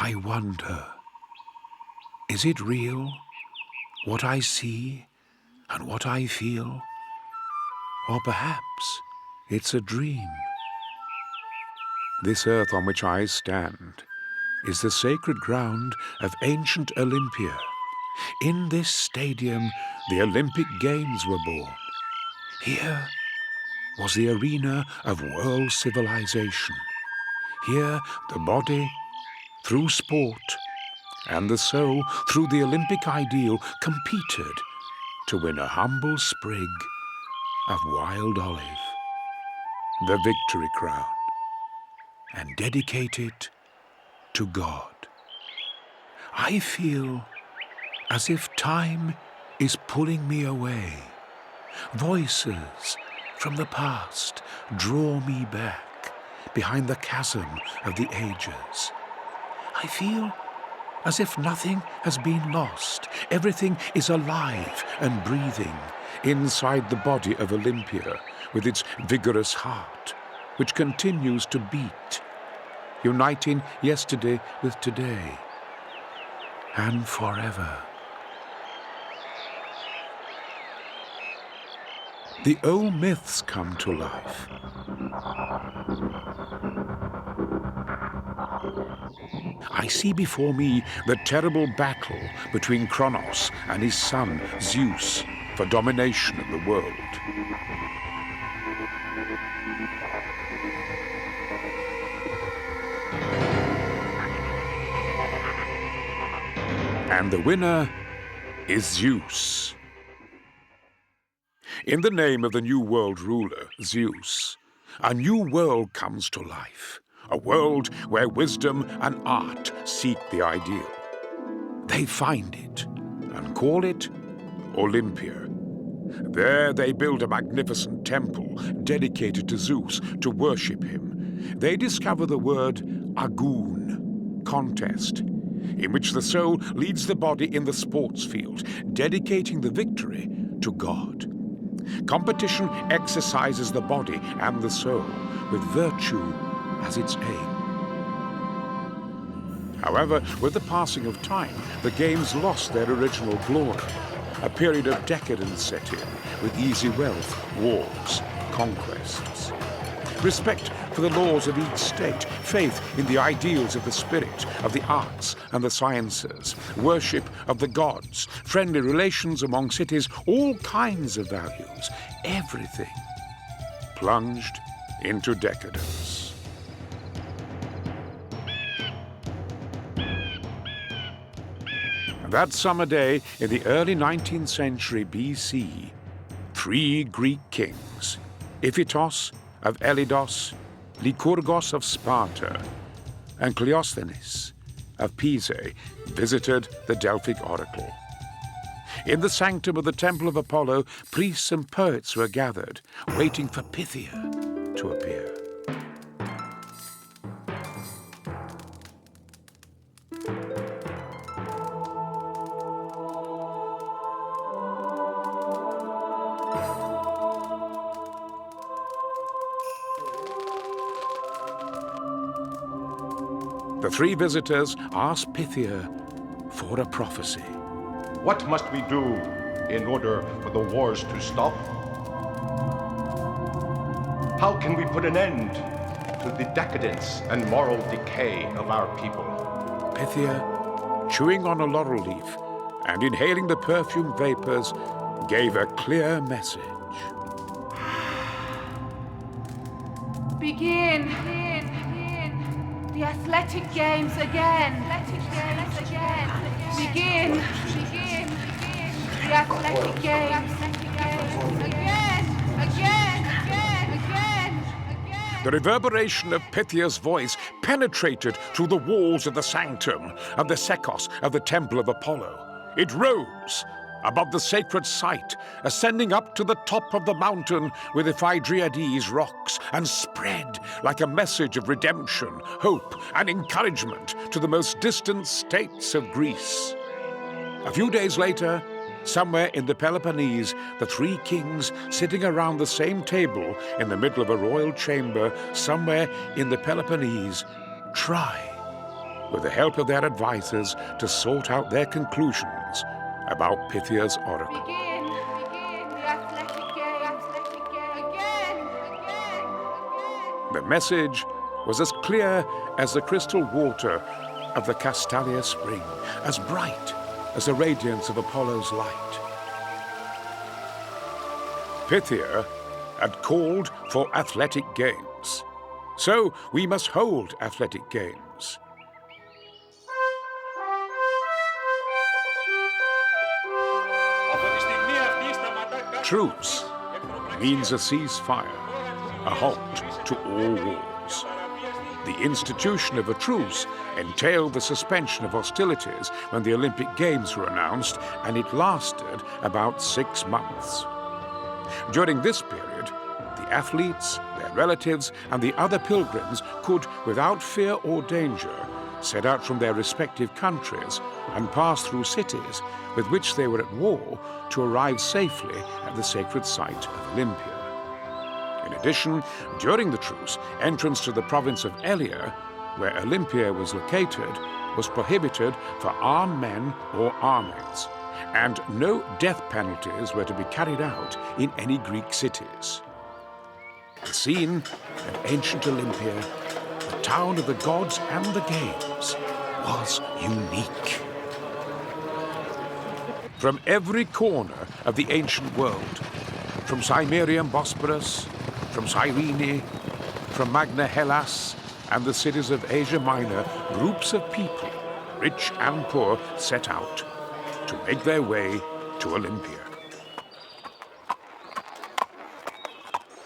I wonder, is it real, what I see and what I feel? Or perhaps it's a dream. This earth on which I stand is the sacred ground of ancient Olympia. In this stadium, the Olympic Games were born. Here was the arena of world civilization. Here, the body, through sport, and the soul, through the Olympic ideal, competed to win a humble sprig of wild olive, the victory crown, and dedicate it to God. I feel as if time is pulling me away. Voices from the past draw me back behind the chasm of the ages. I feel as if nothing has been lost. Everything is alive and breathing inside the body of Olympia with its vigorous heart, which continues to beat, uniting yesterday with today and forever. The old myths come to life. I see before me the terrible battle between Kronos and his son Zeus for domination of the world. And the winner is Zeus. In the name of the new world ruler, Zeus, a new world comes to life. A world where wisdom and art seek the ideal. They find it and call it Olympia. There they build a magnificent temple dedicated to Zeus to worship him. They discover the word agoon, contest, in which the soul leads the body in the sports field, dedicating the victory to God. Competition exercises the body and the soul with virtue as its aim. However, with the passing of time, the games lost their original glory. A period of decadence set in, with easy wealth, wars, conquests. Respect for the laws of each state, faith in the ideals of the spirit, of the arts and the sciences, worship of the gods, friendly relations among cities, all kinds of values, everything plunged into decadence. That summer day in the early 19th century BC, 3 Greek kings, Iphitos of Elidos, Lycurgos of Sparta, and Cleosthenes of Pisa, visited the Delphic oracle. In the sanctum of the Temple of Apollo, priests and poets were gathered, waiting for Pythia to appear. The 3 visitors asked Pythia for a prophecy. What must we do in order for the wars to stop? How can we put an end to the decadence and moral decay of our people? Pythia, chewing on a laurel leaf and inhaling the perfume vapors, gave a clear message. Begin the athletic games again. Begin the athletic games again. The reverberation of Pythia's voice penetrated through the walls of the sanctum of the Sekos of the Temple of Apollo. It rose above the sacred site, ascending up to the top of the mountain with the Phaedriades rocks, and spread like a message of redemption, hope, and encouragement to the most distant states of Greece. A few days later, somewhere in the Peloponnese, the 3 kings sitting around the same table in the middle of a royal chamber somewhere in the Peloponnese try with the help of their advisors, to sort out their conclusions about Pythia's oracle. Begin the athletic game. Again. The message was as clear as the crystal water of the Castalia spring, as bright as the radiance of Apollo's light. Pythia had called for athletic games, so we must hold athletic games. Truce means a ceasefire, a halt to all wars. The institution of a truce entailed the suspension of hostilities when the Olympic Games were announced, and it lasted about 6 months. During this period, the athletes, their relatives, and the other pilgrims could, without fear or danger, set out from their respective countries and pass through cities with which they were at war to arrive safely at the sacred site of Olympia. In addition, during the truce, entrance to the province of Elia, where Olympia was located, was prohibited for armed men or armies, and no death penalties were to be carried out in any Greek cities. The scene at ancient Olympia, the town of the gods and the games, was unique. From every corner of the ancient world, from Cimmerian Bosporus, from Cyrene, from Magna Hellas, and the cities of Asia Minor, groups of people, rich and poor, set out to make their way to Olympia.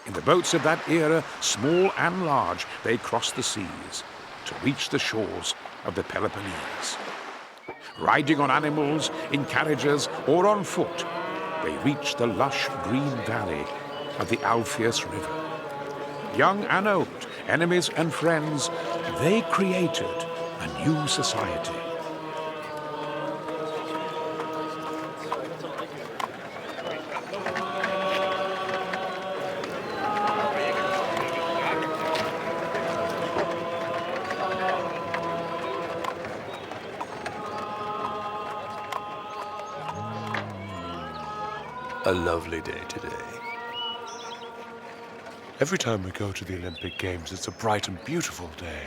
In the boats of that era, small and large, they crossed the seas to reach the shores of the Peloponnese. Riding on animals, in carriages, or on foot, they reached the lush green valley of the Alpheus River. Young and old, enemies and friends, they created a new society. A lovely day today. Every time we go to the Olympic Games, it's a bright and beautiful day.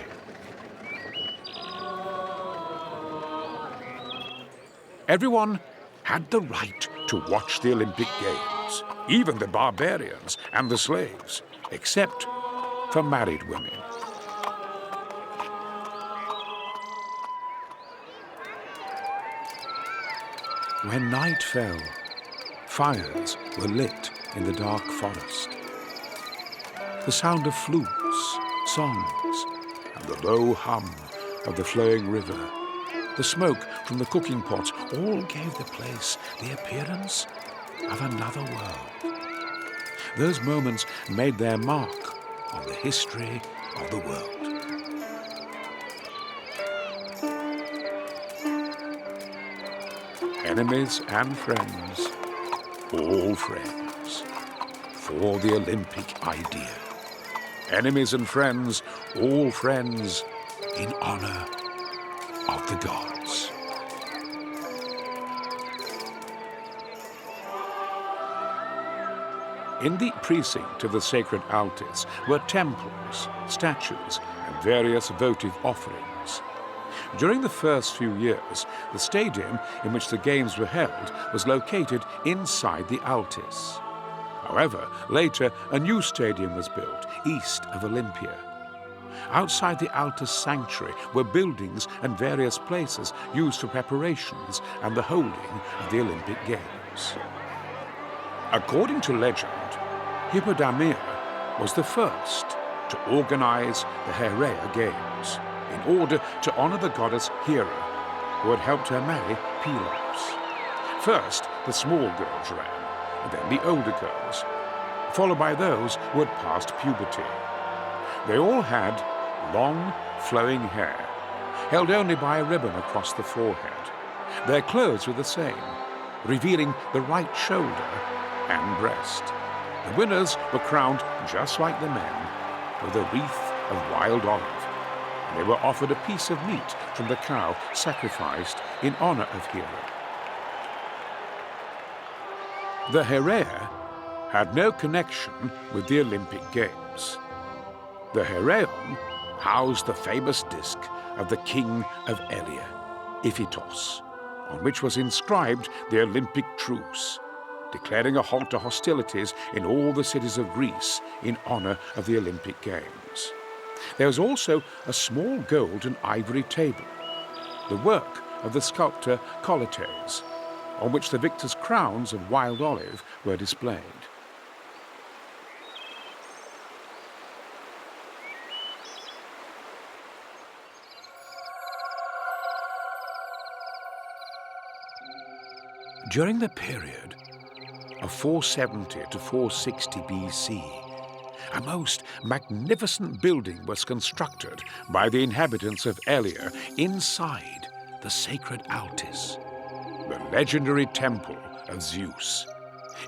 Everyone had the right to watch the Olympic Games, even the barbarians and the slaves, except for married women. When night fell, fires were lit in the dark forest. The sound of flutes, songs, and the low hum of the flowing river, the smoke from the cooking pots, all gave the place the appearance of another world. Those moments made their mark on the history of the world. Enemies and friends, all friends, for the Olympic idea. Enemies and friends, all friends, in honor of the gods. In the precinct of the sacred altars were temples, statues, and various votive offerings. During the first few years, the stadium in which the games were held was located inside the altars. However, later a new stadium was built east of Olympia. Outside the altar sanctuary were buildings and various places used for preparations and the holding of the Olympic Games. According to legend, Hippodamia was the first to organize the Heraea Games in order to honor the goddess Hera, who had helped her marry Pelops. First, the small girls ran, and then the older girls, followed by those who had passed puberty. They all had long, flowing hair, held only by a ribbon across the forehead. Their clothes were the same, revealing the right shoulder and breast. The winners were crowned just like the men, with a wreath of wild olive, they were offered a piece of meat from the cow sacrificed in honor of Hera. The Heraea had no connection with the Olympic Games. The Heraion housed the famous disc of the king of Elia, Iphitos, on which was inscribed the Olympic truce, declaring a halt to hostilities in all the cities of Greece in honor of the Olympic Games. There was also a small gold and ivory table, the work of the sculptor Colotes, on which the victors' crowns of wild olive were displayed. During the period of 470 to 460 BC, a most magnificent building was constructed by the inhabitants of Elia inside the sacred Altis, the legendary temple of Zeus.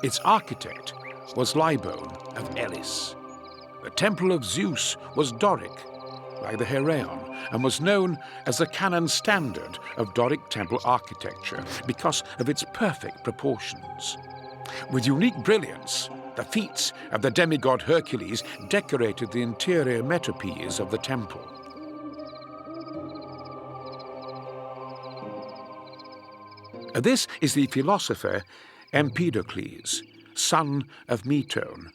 Its architect was Libon of Elis. The temple of Zeus was Doric, like the Heraion, and was known as the canon standard of Doric temple architecture because of its perfect proportions. With unique brilliance, the feats of the demigod Hercules decorated the interior metopes of the temple. This is the philosopher Empedocles, son of Metone.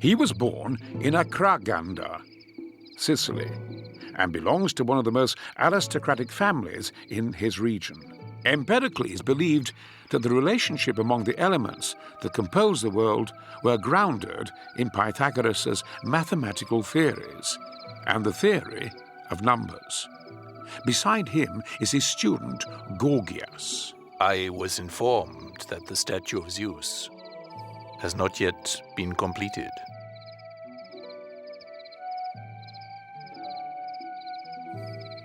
He was born in Akraganda, Sicily, and belongs to one of the most aristocratic families in his region. Empedocles believed that the relationship among the elements that compose the world were grounded in Pythagoras' mathematical theories and the theory of numbers. Beside him is his student Gorgias. I was informed that the statue of Zeus has not yet been completed.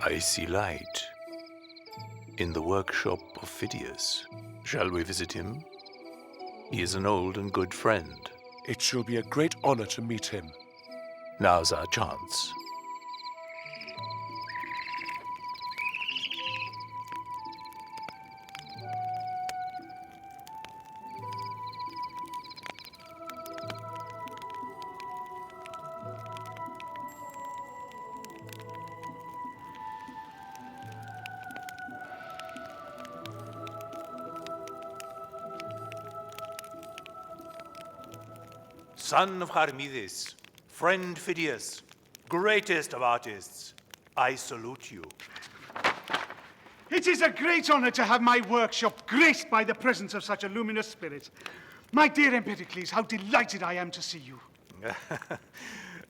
I see light in the workshop of Phidias. Shall we visit him? He is an old and good friend. It shall be a great honor to meet him. Now's our chance. Son of Charmides, friend Phidias, greatest of artists, I salute you. It is a great honor to have my workshop graced by the presence of such a luminous spirit. My dear Empedocles, how delighted I am to see you.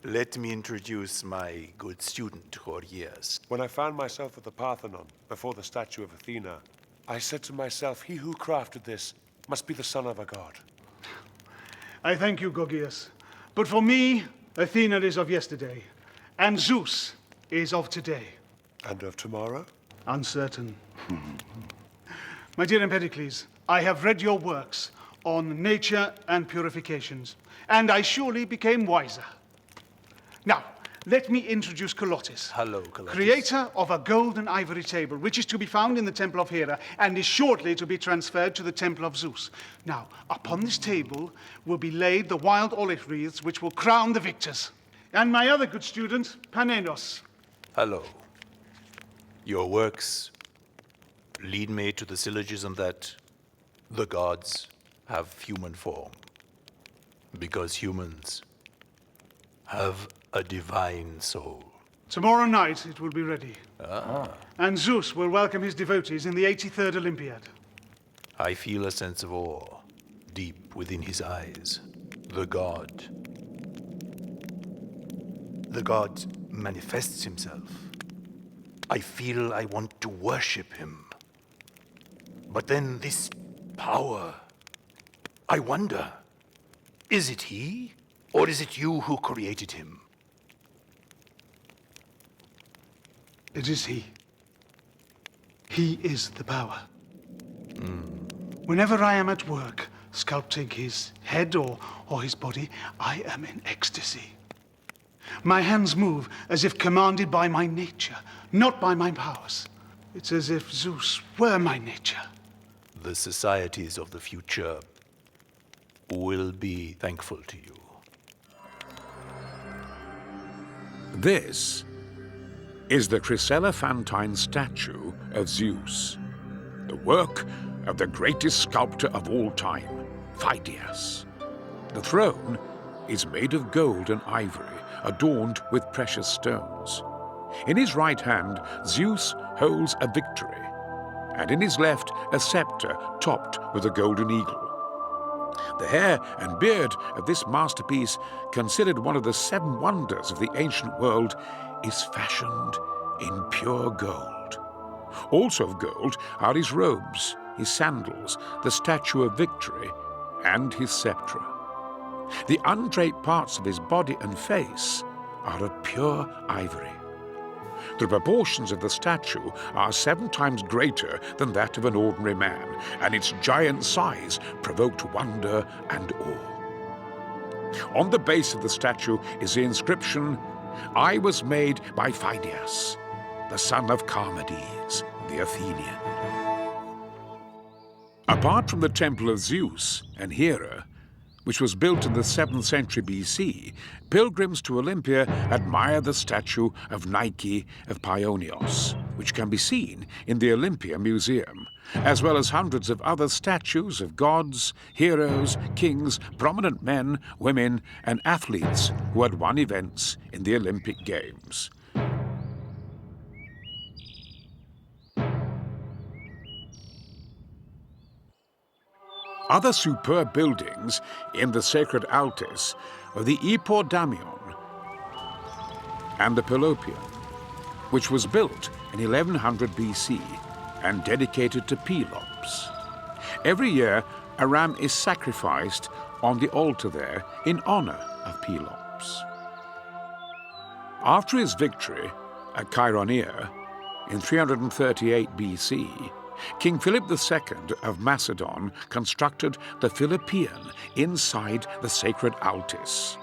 Let me introduce my good student, Gorgias. When I found myself at the Parthenon, before the statue of Athena, I said to myself, he who crafted this must be the son of a god. I thank you, Gorgias. But for me, Athena is of yesterday, and Zeus is of today. And of tomorrow? Uncertain. My dear Empedocles, I have read your works on nature and purifications, and I surely became wiser. Now, let me introduce Colotes. Hello, Colotes. Creator of a gold and ivory table, which is to be found in the temple of Hera and is shortly to be transferred to the temple of Zeus. Now, upon this table will be laid the wild olive wreaths which will crown the victors. And my other good student, Panenos. Hello. Your works lead me to the syllogism that the gods have human form, because humans have a divine soul. Tomorrow night it will be ready. And Zeus will welcome his devotees in the 83rd Olympiad. I feel a sense of awe deep within his eyes. The god manifests himself. I feel I want to worship him. But then this power, I wonder, is it he or is it you who created him? It is he. He is the power. Whenever I am at work, sculpting his head or his body, I am in ecstasy. My hands move as if commanded by my nature, not by my powers. It's as if Zeus were my nature. The societies of the future will be thankful to you. This is the chryselephantine statue of Zeus, the work of the greatest sculptor of all time, Phidias. The throne is made of gold and ivory, adorned with precious stones. In his right hand, Zeus holds a victory, and in his left, a scepter topped with a golden eagle. The hair and beard of this masterpiece, considered one of the 7 wonders of the ancient world, is fashioned in pure gold. Also of gold are his robes, his sandals, the statue of victory, and his sceptre. The undraped parts of his body and face are of pure ivory. The proportions of the statue are 7 times greater than that of an ordinary man, and its giant size provoked wonder and awe. On the base of the statue is the inscription, "I was made by Phidias, the son of Charmides, the Athenian." Apart from the temple of Zeus and Hera, which was built in the 7th century BC, pilgrims to Olympia admire the statue of Nike of Paionios, which can be seen in the Olympia Museum, as well as hundreds of other statues of gods, heroes, kings, prominent men, women, and athletes who had won events in the Olympic Games. Other superb buildings in the sacred Altis were the Ipodamion and the Pelopion, which was built in 1100 BC and dedicated to Pelops. Every year, a ram is sacrificed on the altar there in honor of Pelops. After his victory at Chaeronea in 338 BC, King Philip II of Macedon constructed the Philippion inside the sacred Altis.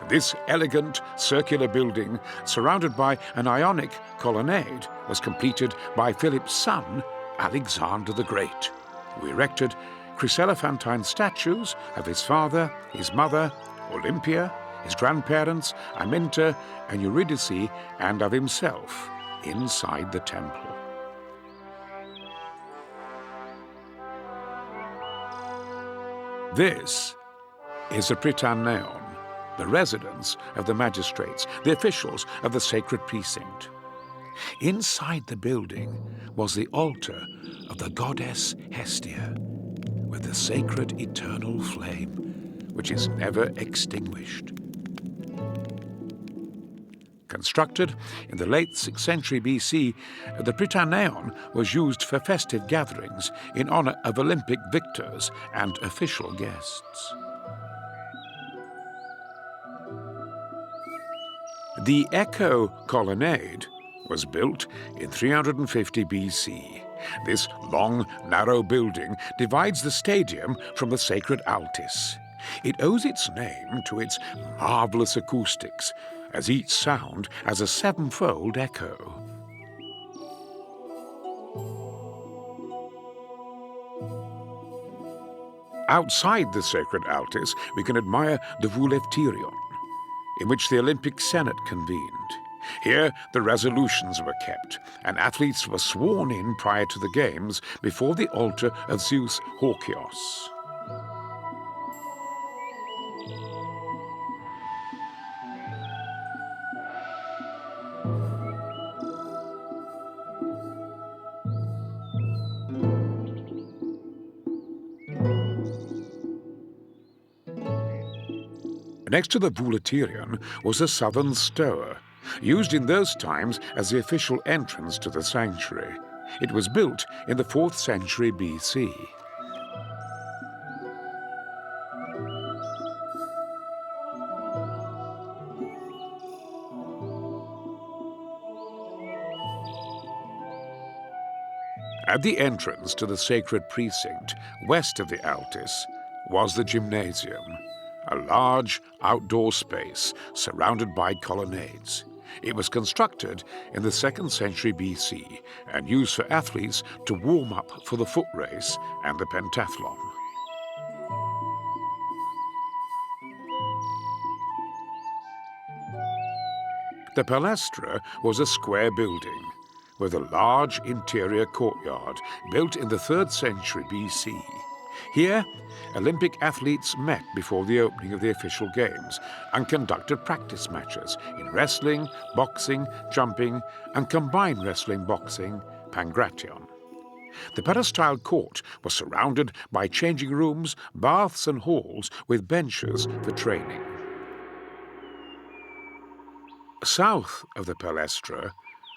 This elegant circular building, surrounded by an Ionic colonnade, was completed by Philip's son, Alexander the Great, who erected chryselephantine statues of his father, his mother, Olympia, his grandparents, Aminta and Eurydice, and of himself inside the temple. This is the Prytaneon, the residence of the magistrates, the officials of the sacred precinct. Inside the building was the altar of the goddess Hestia, with the sacred eternal flame, which is never extinguished. Constructed in the late 6th century BC, the Prytaneon was used for festive gatherings in honor of Olympic victors and official guests. The Echo Colonnade was built in 350 BC. This long, narrow building divides the stadium from the sacred Altis. It owes its name to its marvelous acoustics, as each sound has a 7-fold echo. Outside the sacred Altis, we can admire the Vouleftirion, in which the Olympic Senate convened. Here, the resolutions were kept, and athletes were sworn in prior to the games before the altar of Zeus Horkios. Next to the Vouleftirion was the southern stoa, used in those times as the official entrance to the sanctuary. It was built in the 4th century BC. At the entrance to the sacred precinct, west of the Altis, was the gymnasium, a large outdoor space surrounded by colonnades. It was constructed in the 2nd century BC and used for athletes to warm up for the foot race and the pentathlon. The Palestra was a square building with a large interior courtyard built in the 3rd century BC. Here, Olympic athletes met before the opening of the official games and conducted practice matches in wrestling, boxing, jumping, and combined wrestling, boxing, pangration. The peristyle court was surrounded by changing rooms, baths, and halls with benches for training. South of the Palestra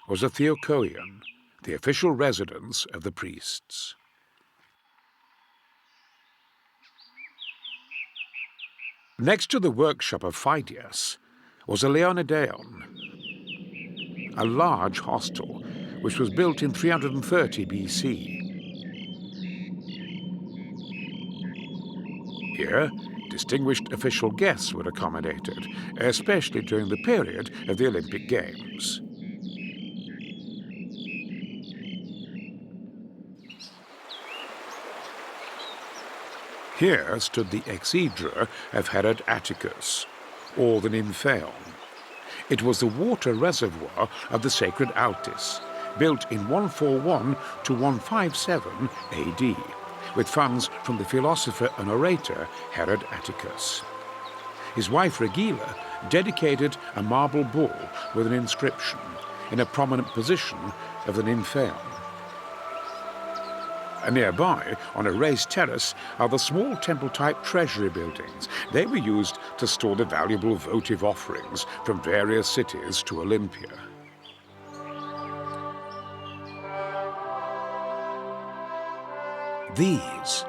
was a theokoion, the official residence of the priests. Next to the workshop of Phidias was a Leonideion, a large hostel which was built in 330 BC. Here, distinguished official guests were accommodated, especially during the period of the Olympic Games. Here stood the exedra of Herod Atticus, or the Nymphaeon. It was the water reservoir of the sacred Altis, built in 141 to 157 AD, with funds from the philosopher and orator Herod Atticus. His wife Regilla dedicated a marble bull with an inscription in a prominent position of the Nymphaeon. And nearby, on a raised terrace, are the small temple-type treasury buildings. They were used to store the valuable votive offerings from various cities to Olympia. These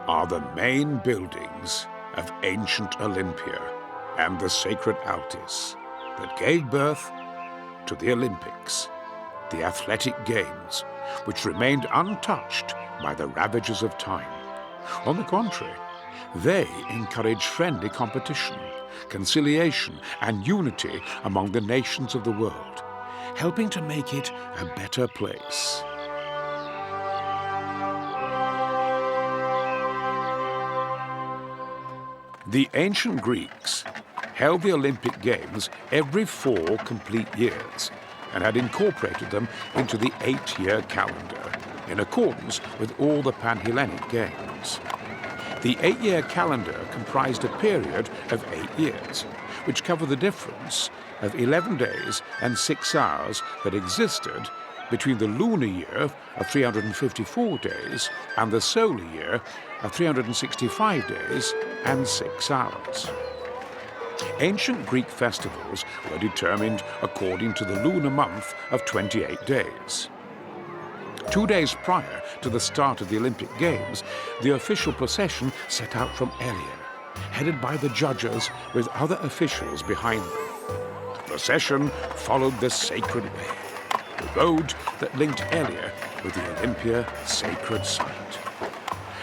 are the main buildings of ancient Olympia and the sacred Altis that gave birth to the Olympics, the athletic games, which remained untouched by the ravages of time. On the contrary, they encouraged friendly competition, conciliation, and unity among the nations of the world, helping to make it a better place. The ancient Greeks held the Olympic Games every 4 complete years and had incorporated them into the 8-year calendar, in accordance with all the Pan-Hellenic Games. The 8-year calendar comprised a period of 8 years, which covered the difference of 11 days and 6 hours that existed between the lunar year of 354 days and the solar year of 365 days and 6 hours. Ancient Greek festivals were determined according to the lunar month of 28 days. 2 days prior to the start of the Olympic Games, the official procession set out from Elia, headed by the judges with other officials behind them. The procession followed the sacred way, the road that linked Elia with the Olympia sacred site.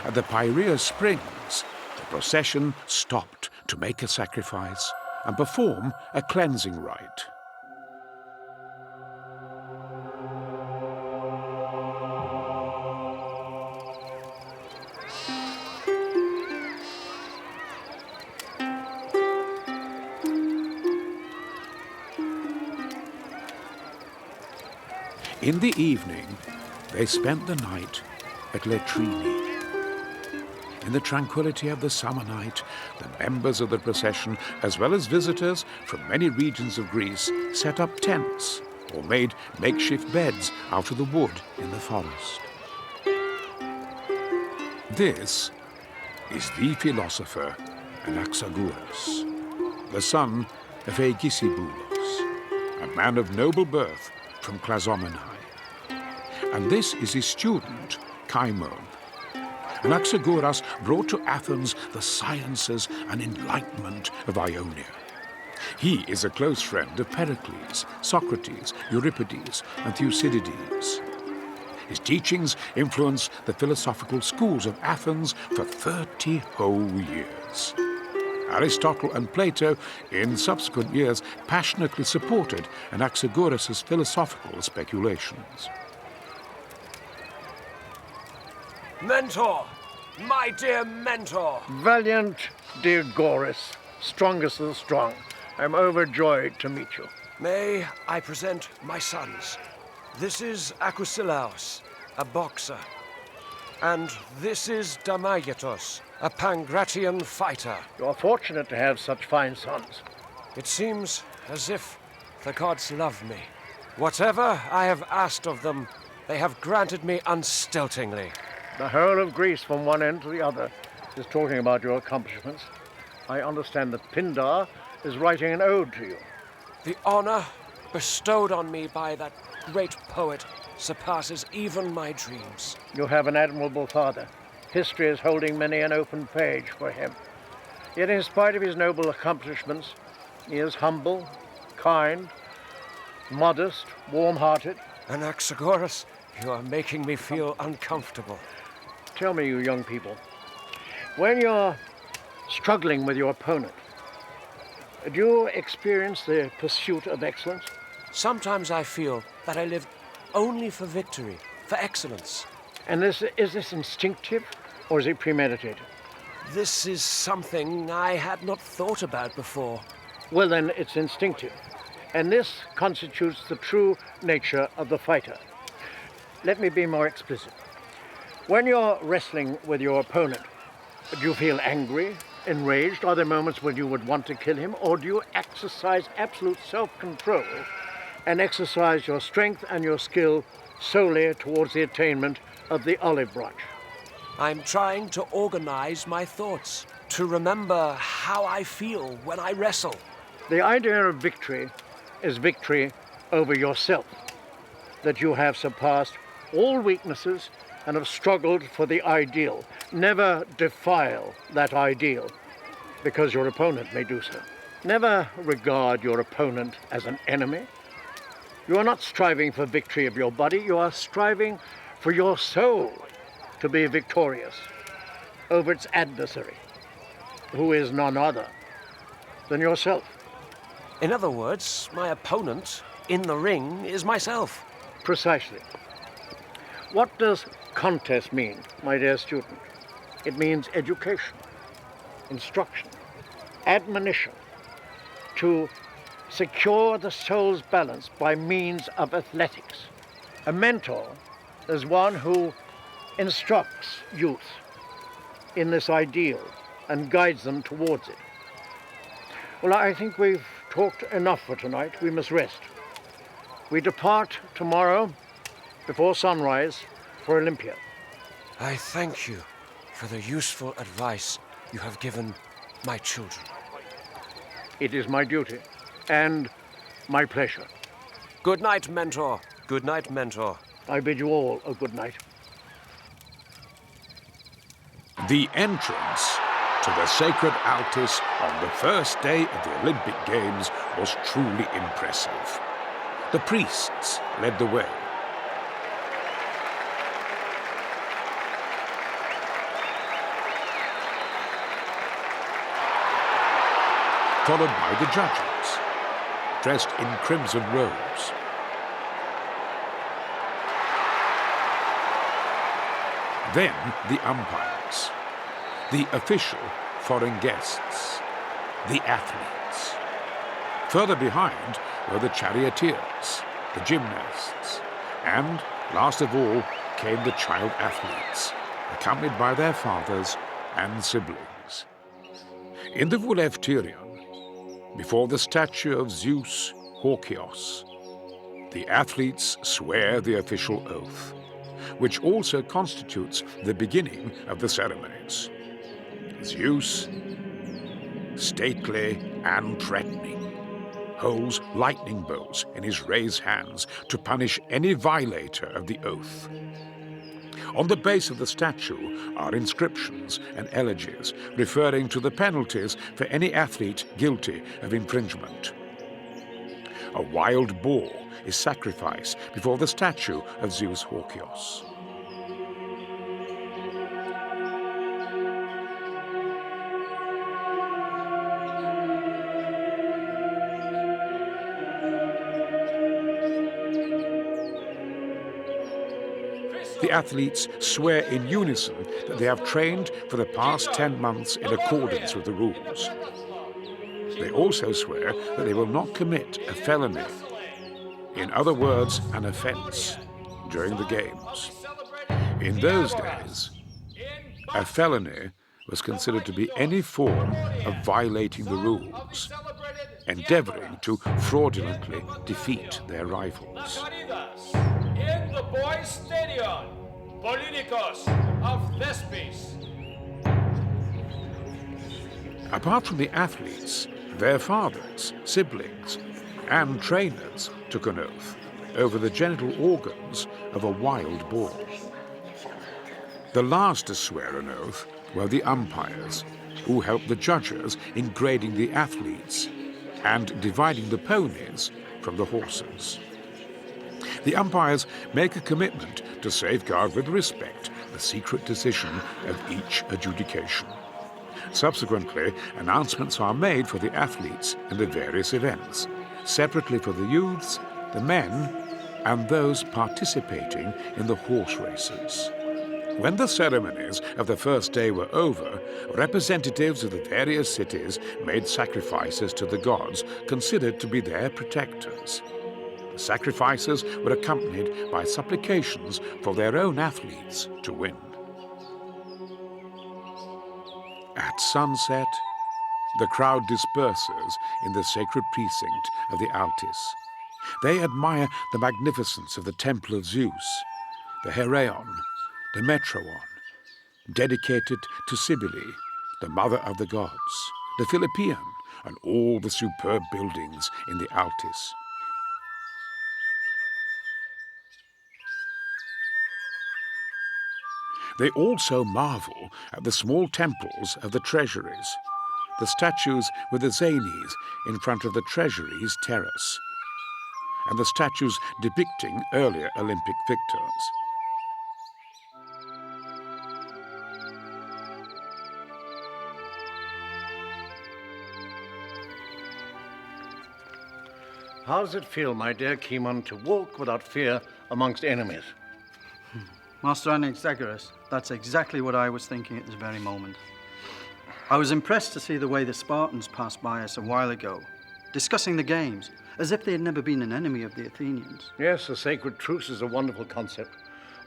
At the Piraeus Springs, the procession stopped to make a sacrifice and perform a cleansing rite. In the evening, they spent the night at Letrini. In the tranquility of the summer night, the members of the procession, as well as visitors from many regions of Greece, set up tents or made makeshift beds out of the wood in the forest. This is the philosopher Anaxagoras, the son of Aegisiboulos, a man of noble birth from Clazomenae. And this is his student, Cymon. Anaxagoras brought to Athens the sciences and enlightenment of Ionia. He is a close friend of Pericles, Socrates, Euripides, and Thucydides. His teachings influenced the philosophical schools of Athens for 30 whole years. Aristotle and Plato, in subsequent years, passionately supported Anaxagoras' philosophical speculations. Mentor! My dear mentor! Valiant Diagoras, strongest of the strong, I'm overjoyed to meet you. May I present my sons? This is Akusilaos, a boxer. And this is Damayatos, a Pangratian fighter. You are fortunate to have such fine sons. It seems as if the gods love me. Whatever I have asked of them, they have granted me unstiltingly. The whole of Greece, from one end to the other, is talking about your accomplishments. I understand that Pindar is writing an ode to you. The honor bestowed on me by that great poet surpasses even my dreams. You have an admirable father. History is holding many an open page for him. Yet in spite of his noble accomplishments, he is humble, kind, modest, warm-hearted. Anaxagoras, you are making me feel uncomfortable. Tell me, you young people, when you're struggling with your opponent, do you experience the pursuit of excellence? Sometimes I feel that I live only for victory, for excellence. And is this instinctive or is it premeditated? This is something I had not thought about before. Well, then it's instinctive. And this constitutes the true nature of the fighter. Let me be more explicit. When you're wrestling with your opponent, do you feel angry, enraged? Are there moments when you would want to kill him? Or do you exercise absolute self-control and exercise your strength and your skill solely towards the attainment of the olive branch? I'm trying to organize my thoughts, to remember how I feel when I wrestle. The idea of victory is victory over yourself, that you have surpassed all weaknesses and have struggled for the ideal. Never defile that ideal, because your opponent may do so. Never regard your opponent as an enemy. You are not striving for victory of your body, you are striving for your soul to be victorious over its adversary, who is none other than yourself. In other words, my opponent in the ring is myself. Precisely. What does contest mean, my dear student? It means education, instruction, admonition, to secure the soul's balance by means of athletics. A mentor is one who instructs youth in this ideal and guides them towards it. Well, I think we've talked enough for tonight. We must rest. We depart tomorrow before sunrise for Olympia. I thank you for the useful advice you have given my children. It is my duty and my pleasure. Good night, mentor. Good night, mentor. I bid you all a good night. The entrance to the sacred altis on the first day of the Olympic Games was truly impressive. The priests led the way. Followed by the judges, dressed in crimson robes. Then the umpires, the official foreign guests, the athletes. Further behind were the charioteers, the gymnasts, and, last of all, came the child athletes, accompanied by their fathers and siblings. In the Vouleftyrion, before the statue of Zeus Hawkios, the athletes swear the official oath, which also constitutes the beginning of the ceremonies. Zeus, stately and threatening, holds lightning bolts in his raised hands to punish any violator of the oath. On the base of the statue are inscriptions and elegies referring to the penalties for any athlete guilty of infringement. A wild boar is sacrificed before the statue of Zeus Hawkios. the athletes swear in unison that they have trained for the past 10 months in accordance with the rules. They also swear that they will not commit a felony, in other words, an offense, during the games. In those days, a felony was considered to be any form of violating the rules, endeavoring to fraudulently defeat their rivals. In the boys' stadium, Politicos of Thespis. Apart from the athletes, their fathers, siblings, and trainers took an oath over the genital organs of a wild boar. The last to swear an oath were the umpires, who helped the judges in grading the athletes and dividing the ponies from the horses. The umpires make a commitment to safeguard with respect the secret decision of each adjudication. Subsequently, announcements are made for the athletes in the various events, separately for the youths, the men, and those participating in the horse races. When the ceremonies of the first day were over, representatives of the various cities made sacrifices to the gods considered to be their protectors. The sacrifices were accompanied by supplications for their own athletes to win. At sunset, the crowd disperses in the sacred precinct of the Altis. They admire the magnificence of the Temple of Zeus, the Heraion, the Metroon, dedicated to Cybele, the mother of the gods, the Philippian, and all the superb buildings in the Altis. They also marvel at the small temples of the treasuries, the statues with the zanies in front of the treasuries terrace, and the statues depicting earlier Olympic victors. How does it feel, my dear Cimon, to walk without fear amongst enemies? Master Anaxagoras, that's exactly what I was thinking at this very moment. I was impressed to see the way the Spartans passed by us a while ago, discussing the games, as if they had never been an enemy of the Athenians. Yes, the sacred truce is a wonderful concept.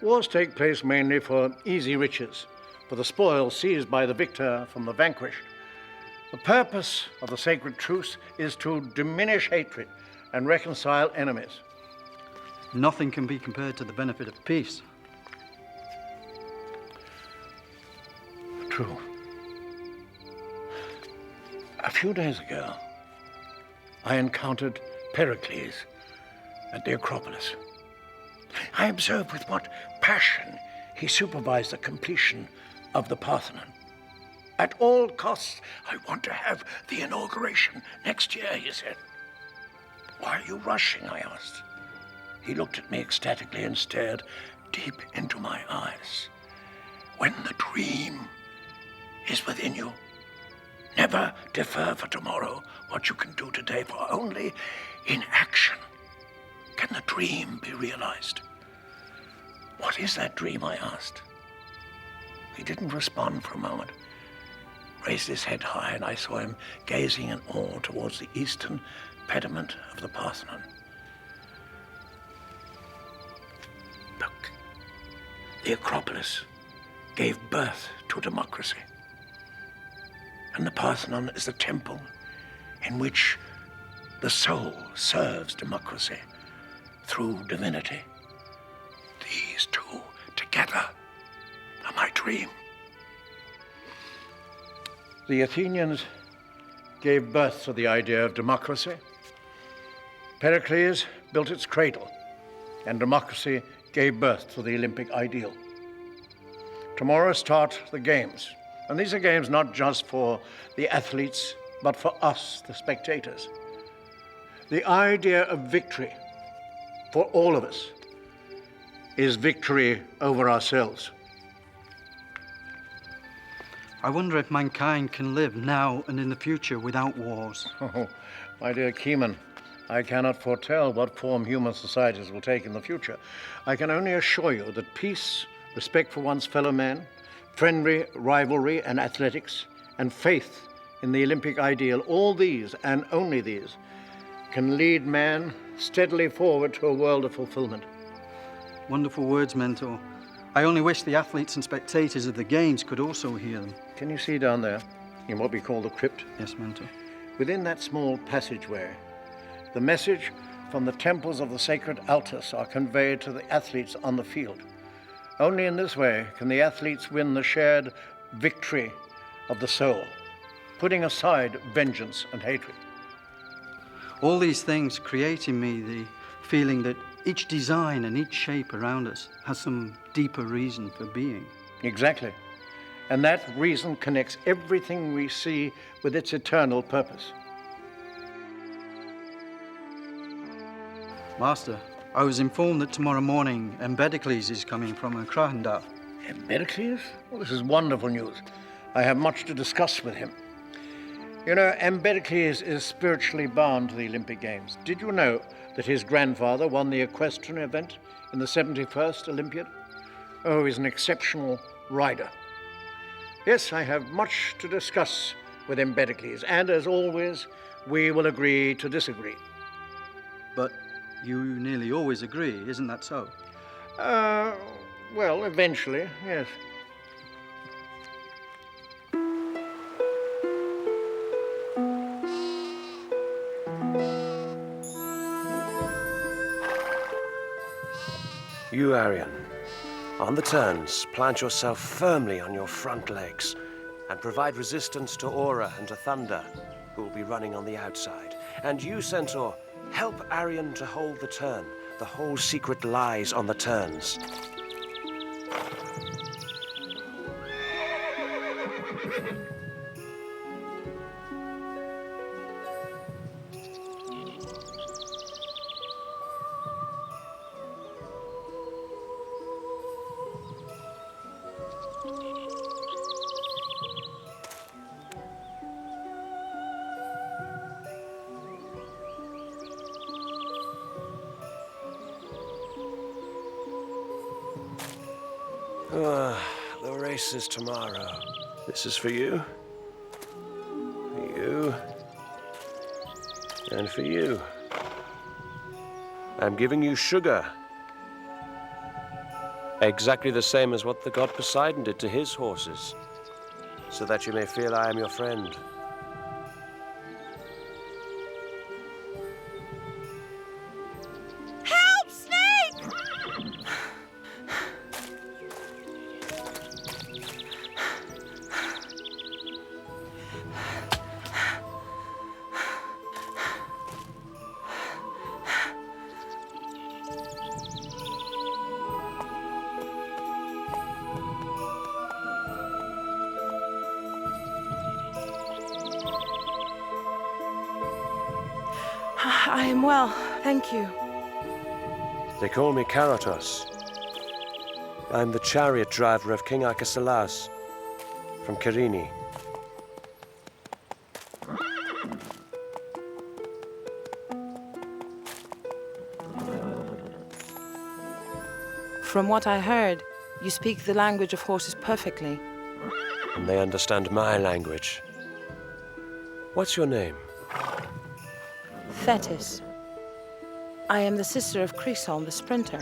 Wars take place mainly for easy riches, for the spoil seized by the victor from the vanquished. The purpose of the sacred truce is to diminish hatred and reconcile enemies. Nothing can be compared to the benefit of peace. True. A few days ago, I encountered Pericles at the Acropolis. I observed with what passion he supervised the completion of the Parthenon. At all costs, I want to have the inauguration next year, he said. Why are you rushing? I asked. He looked at me ecstatically and stared deep into my eyes. When the dream is within you, never defer for tomorrow what you can do today, for only in action can the dream be realized. What is that dream? I asked. He didn't respond for a moment, raised his head high, and I saw him gazing in awe towards the eastern pediment of the Parthenon. Look, the Acropolis gave birth to democracy. And the Parthenon is the temple in which the soul serves democracy through divinity. These two together are my dream. The Athenians gave birth to the idea of democracy. Pericles built its cradle, and democracy gave birth to the Olympic ideal. Tomorrow start the games. And these are games not just for the athletes, but for us, the spectators. The idea of victory for all of us is victory over ourselves. I wonder if mankind can live now and in the future without wars. Oh, my dear Cimon, I cannot foretell what form human societies will take in the future. I can only assure you that peace, respect for one's fellow man, friendly rivalry and athletics, and faith in the Olympic ideal, all these, and only these, can lead man steadily forward to a world of fulfillment. Wonderful words, Mentor. I only wish the athletes and spectators of the Games could also hear them. Can you see down there, in what we call the crypt? Yes, Mentor. Within that small passageway, the message from the temples of the sacred altars are conveyed to the athletes on the field. Only in this way can the athletes win the shared victory of the soul, putting aside vengeance and hatred. All these things create in me the feeling that each design and each shape around us has some deeper reason for being. Exactly. And that reason connects everything we see with its eternal purpose. Master, I was informed that tomorrow morning Empedocles is coming from Krahenda. Empedocles? Well, this is wonderful news. I have much to discuss with him. You know, Empedocles is spiritually bound to the Olympic Games. Did you know that his grandfather won the equestrian event in the 71st Olympiad? Oh, he's an exceptional rider. Yes, I have much to discuss with Empedocles, and as always, we will agree to disagree. But you nearly always agree, isn't that so? Well, eventually, yes. You, Arian, on the turns, plant yourself firmly on your front legs and provide resistance to Aura and to Thunder, who will be running on the outside. And you, Centaur, help Arian to hold the turn. The whole secret lies on the turns. The race is tomorrow. This is for you, and for you. I'm giving you sugar. Exactly the same as what the god Poseidon did to his horses, so that you may feel I am your friend. Help, Snake! I am well, thank you. They call me Karatos. I'm the chariot driver of King Akesilaus from Carini. From what I heard, you speak the language of horses perfectly. And they understand my language. What's your name? Thetis. I am the sister of Chryson, the sprinter.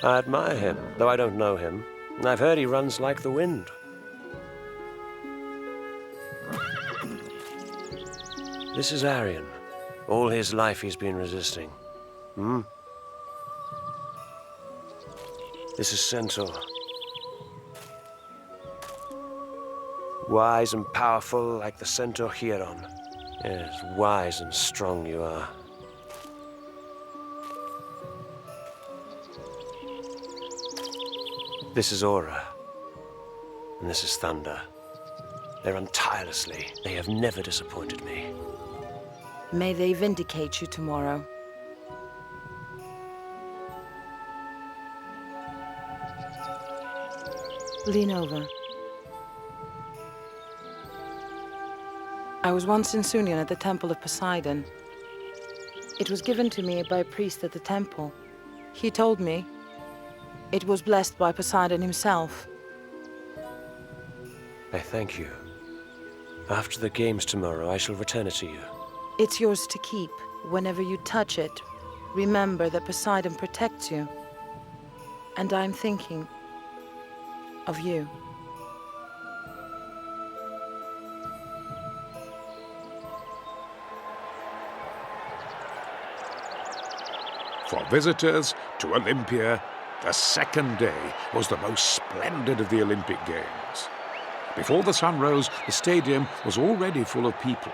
I admire him, though I don't know him. I've heard he runs like the wind. This is Arian. All his life he's been resisting. This is Centaur. Wise and powerful like the Centaur Hieron. Yes, wise and strong you are. This is Aura. And this is Thunder. They run tirelessly. They have never disappointed me. May they vindicate you tomorrow. Lean over. I was once in Sunion at the Temple of Poseidon. It was given to me by a priest at the temple. He told me it was blessed by Poseidon himself. I thank you. After the games tomorrow, I shall return it to you. It's yours to keep. Whenever you touch it, remember that Poseidon protects you. And I'm thinking of you. For visitors to Olympia, the second day was the most splendid of the Olympic Games. Before the sun rose, the stadium was already full of people.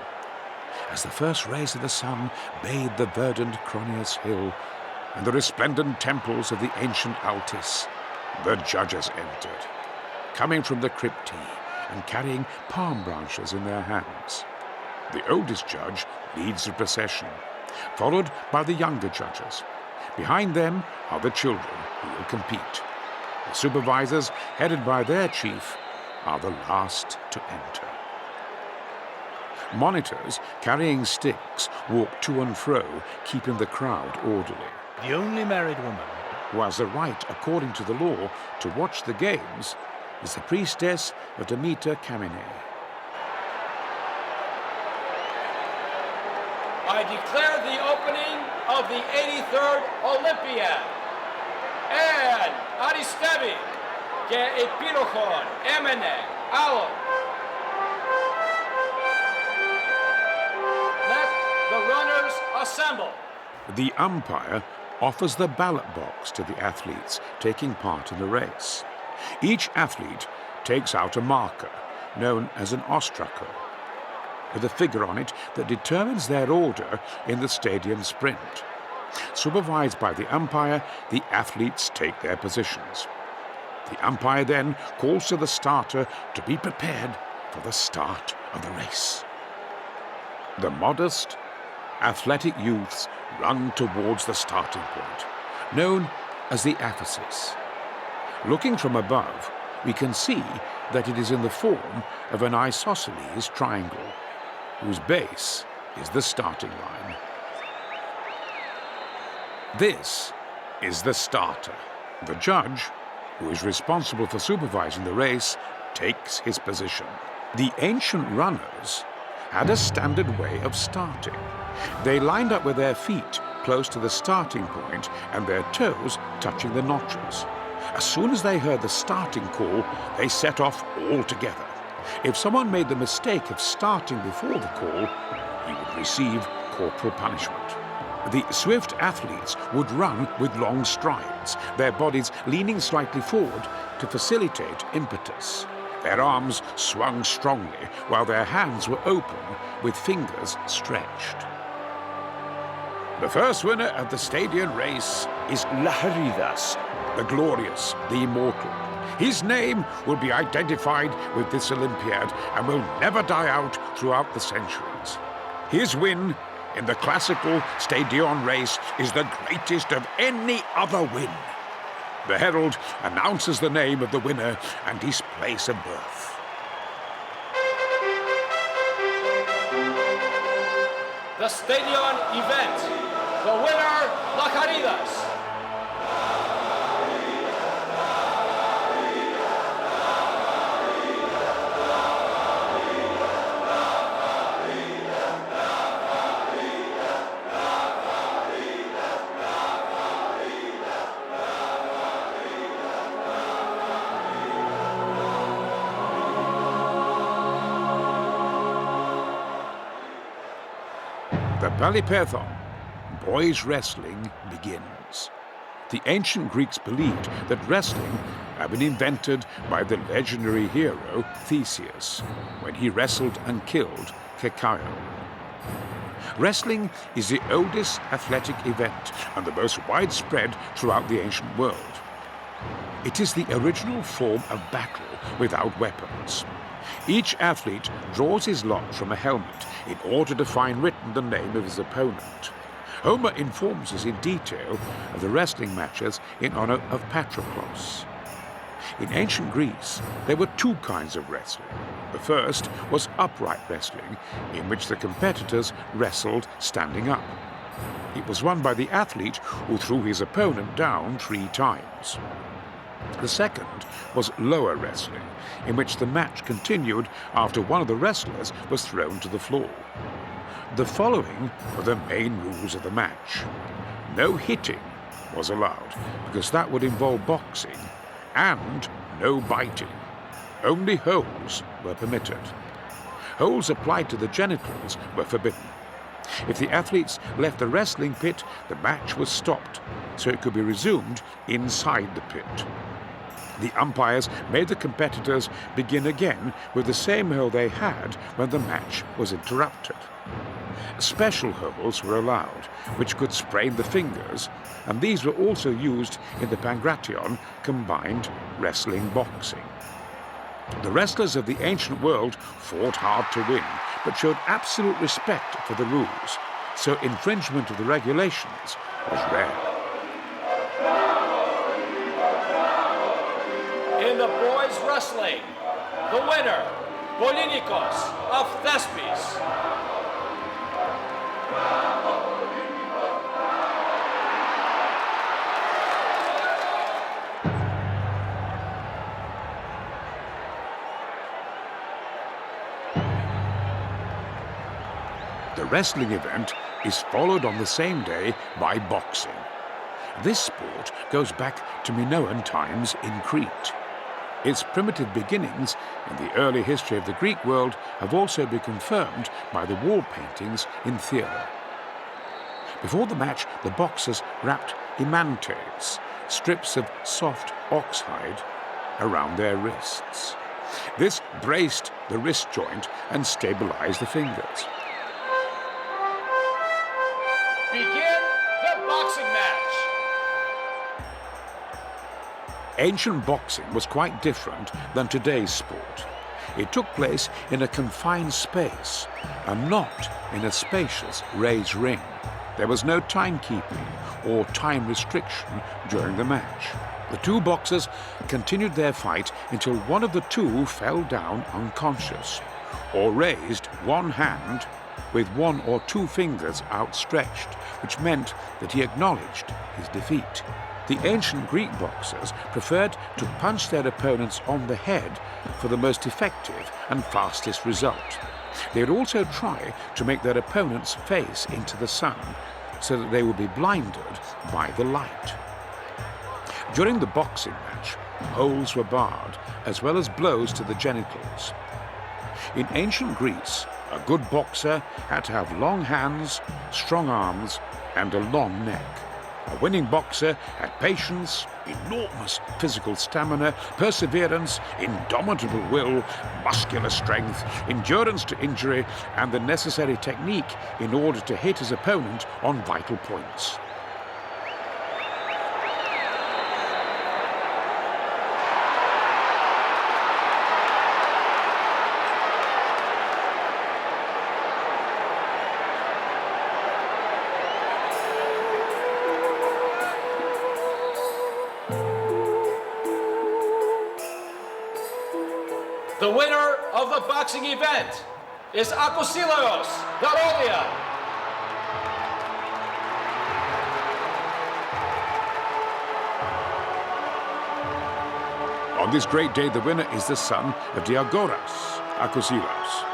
As the first rays of the sun bathed the verdant Cronius Hill and the resplendent temples of the ancient Altis, the judges entered, coming from the crypti and carrying palm branches in their hands. The oldest judge leads the procession, followed by the younger judges. Behind them are the children who will compete. The supervisors, headed by their chief, are the last to enter. Monitors, carrying sticks, walk to and fro, keeping the crowd orderly. The only married woman who has the right, according to the law, to watch the games is the priestess of Demeter Camine. I declare the opening of the 83rd Olympiad. And Aristevi, και επίροχον έμενε άλλον. Let the runners assemble. The umpire offers the ballot box to the athletes taking part in the race. Each athlete takes out a marker, known as an ostraco, with a figure on it that determines their order in the stadium sprint. Supervised by the umpire, the athletes take their positions. The umpire then calls to the starter to be prepared for the start of the race. The modest, athletic youths run towards the starting point, known as the aphesis. Looking from above, we can see that it is in the form of an isosceles triangle, whose base is the starting line. This is the starter. The judge, who is responsible for supervising the race, takes his position. The ancient runners had a standard way of starting. They lined up with their feet close to the starting point and their toes touching the notches. As soon as they heard the starting call, they set off all together. If someone made the mistake of starting before the call, he would receive corporal punishment. The swift athletes would run with long strides, their bodies leaning slightly forward to facilitate impetus. Their arms swung strongly, while their hands were open, with fingers stretched. The first winner of the stadium race is Laharidas, the glorious, the immortal. His name will be identified with this Olympiad and will never die out throughout the centuries. His win in the classical stadion race is the greatest of any other win. The herald announces the name of the winner and his place of birth. The stadion event. The winner, Lacharidas. The Polypathon, boys' wrestling, begins. The ancient Greeks believed that wrestling had been invented by the legendary hero Theseus when he wrestled and killed Cacaio. Wrestling is the oldest athletic event and the most widespread throughout the ancient world. It is the original form of battle without weapons. Each athlete draws his lot from a helmet in order to find written the name of his opponent. Homer informs us in detail of the wrestling matches in honor of Patroclus. In ancient Greece, there were two kinds of wrestling. The first was upright wrestling, in which the competitors wrestled standing up. It was won by the athlete who threw his opponent down 3 times. The second was lower wrestling, in which the match continued after one of the wrestlers was thrown to the floor. The following were the main rules of the match. No hitting was allowed, because that would involve boxing, and no biting. Only holds were permitted. Holds applied to the genitals were forbidden. If the athletes left the wrestling pit, the match was stopped, so it could be resumed inside the pit. The umpires made the competitors begin again with the same hold they had when the match was interrupted. Special holds were allowed, which could sprain the fingers, and these were also used in the Pangration combined wrestling-boxing. The wrestlers of the ancient world fought hard to win, but showed absolute respect for the rules, so infringement of the regulations was rare. In the boys' wrestling, the winner, Polinikos of Thespis. The wrestling event is followed on the same day by boxing. This sport goes back to Minoan times in Crete. Its primitive beginnings in the early history of the Greek world have also been confirmed by the wall paintings in Thera. Before the match, the boxers wrapped imantes, strips of soft ox hide, around their wrists. This braced the wrist joint and stabilized the fingers. Begin the boxing match. Ancient boxing was quite different than today's sport. It took place in a confined space and not in a spacious raised ring. There was no timekeeping or time restriction during the match. The two boxers continued their fight until one of the two fell down unconscious or raised one hand with 1 or 2 fingers outstretched, which meant that he acknowledged his defeat. The ancient Greek boxers preferred to punch their opponents on the head for the most effective and fastest result. They would also try to make their opponent's face into the sun so that they would be blinded by the light. During the boxing match, holds were barred, as well as blows to the genitals. In ancient Greece, a good boxer had to have long hands, strong arms, and a long neck. A winning boxer had patience, enormous physical stamina, perseverance, indomitable will, muscular strength, endurance to injury, and the necessary technique in order to hit his opponent on vital points. The winner of the boxing event is Akousilos Darolia. On this great day, the winner is the son of Diagoras, Akousilos.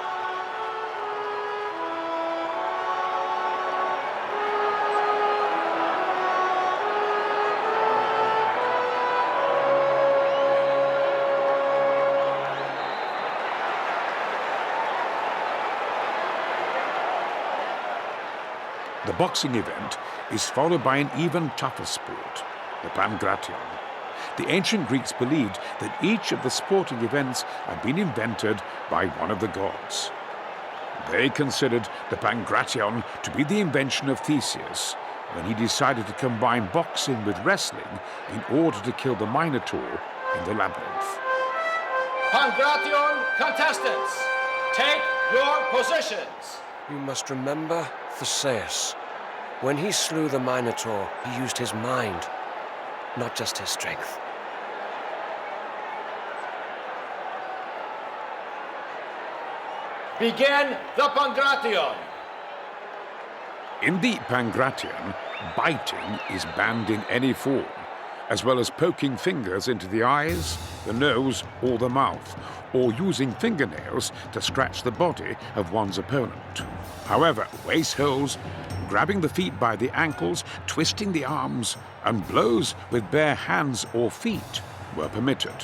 The boxing event is followed by an even tougher sport, the Pangration. The ancient Greeks believed that each of the sporting events had been invented by one of the gods. They considered the Pangration to be the invention of Theseus, when he decided to combine boxing with wrestling in order to kill the Minotaur in the labyrinth. Pangration contestants, take your positions. You must remember Theseus. When he slew the Minotaur, he used his mind, not just his strength. Begin the Pangration. In the Pangration, biting is banned in any form, as well as poking fingers into the eyes, the nose, or the mouth, or using fingernails to scratch the body of one's opponent. However, waist holds, grabbing the feet by the ankles, twisting the arms, and blows with bare hands or feet were permitted.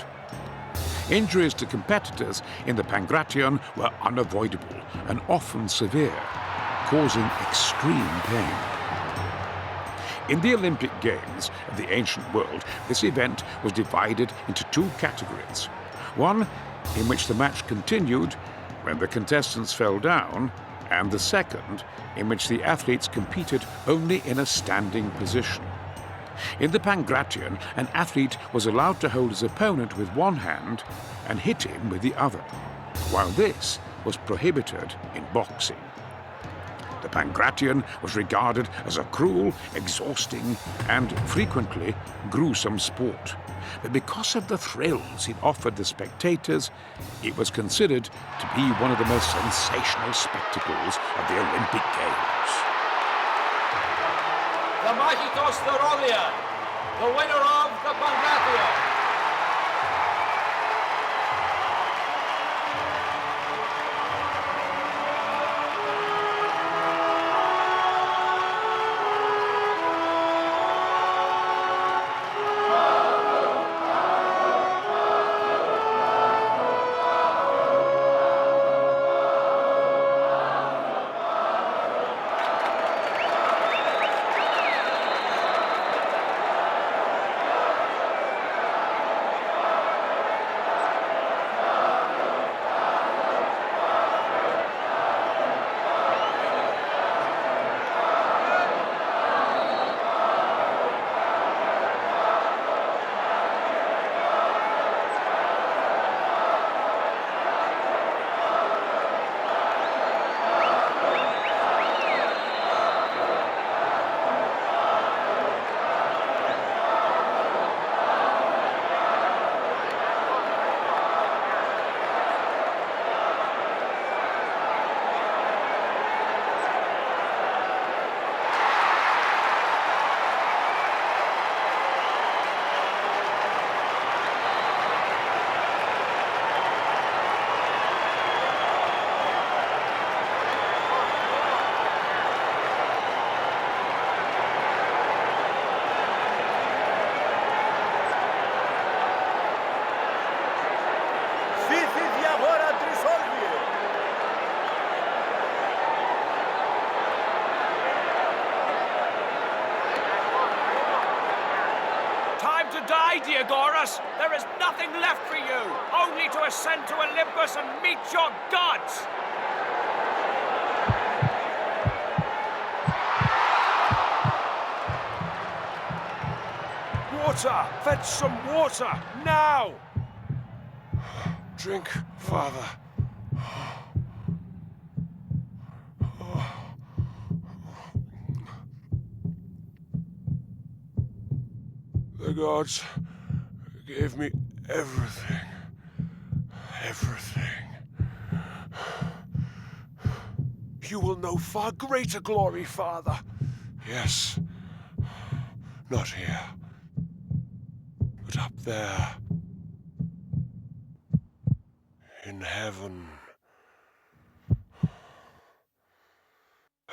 Injuries to competitors in the Pangration were unavoidable and often severe, causing extreme pain. In the Olympic Games of the ancient world, this event was divided into two categories. One in which the match continued when the contestants fell down, and the second in which the athletes competed only in a standing position. In the Pangration, an athlete was allowed to hold his opponent with one hand and hit him with the other, while this was prohibited in boxing. The Pangration was regarded as a cruel, exhausting, and frequently gruesome sport. But because of the thrills it offered the spectators, it was considered to be one of the most sensational spectacles of the Olympic Games. The Machikos Thorolian, the winner of the Pangration. Time to die, Diagoras. There is nothing left for you, only to ascend to Olympus and meet your gods. Water! Fetch some water, now! Drink, Father. The gods gave me everything. Everything. You will know far greater glory, Father. Yes. Not here. But up there. In heaven.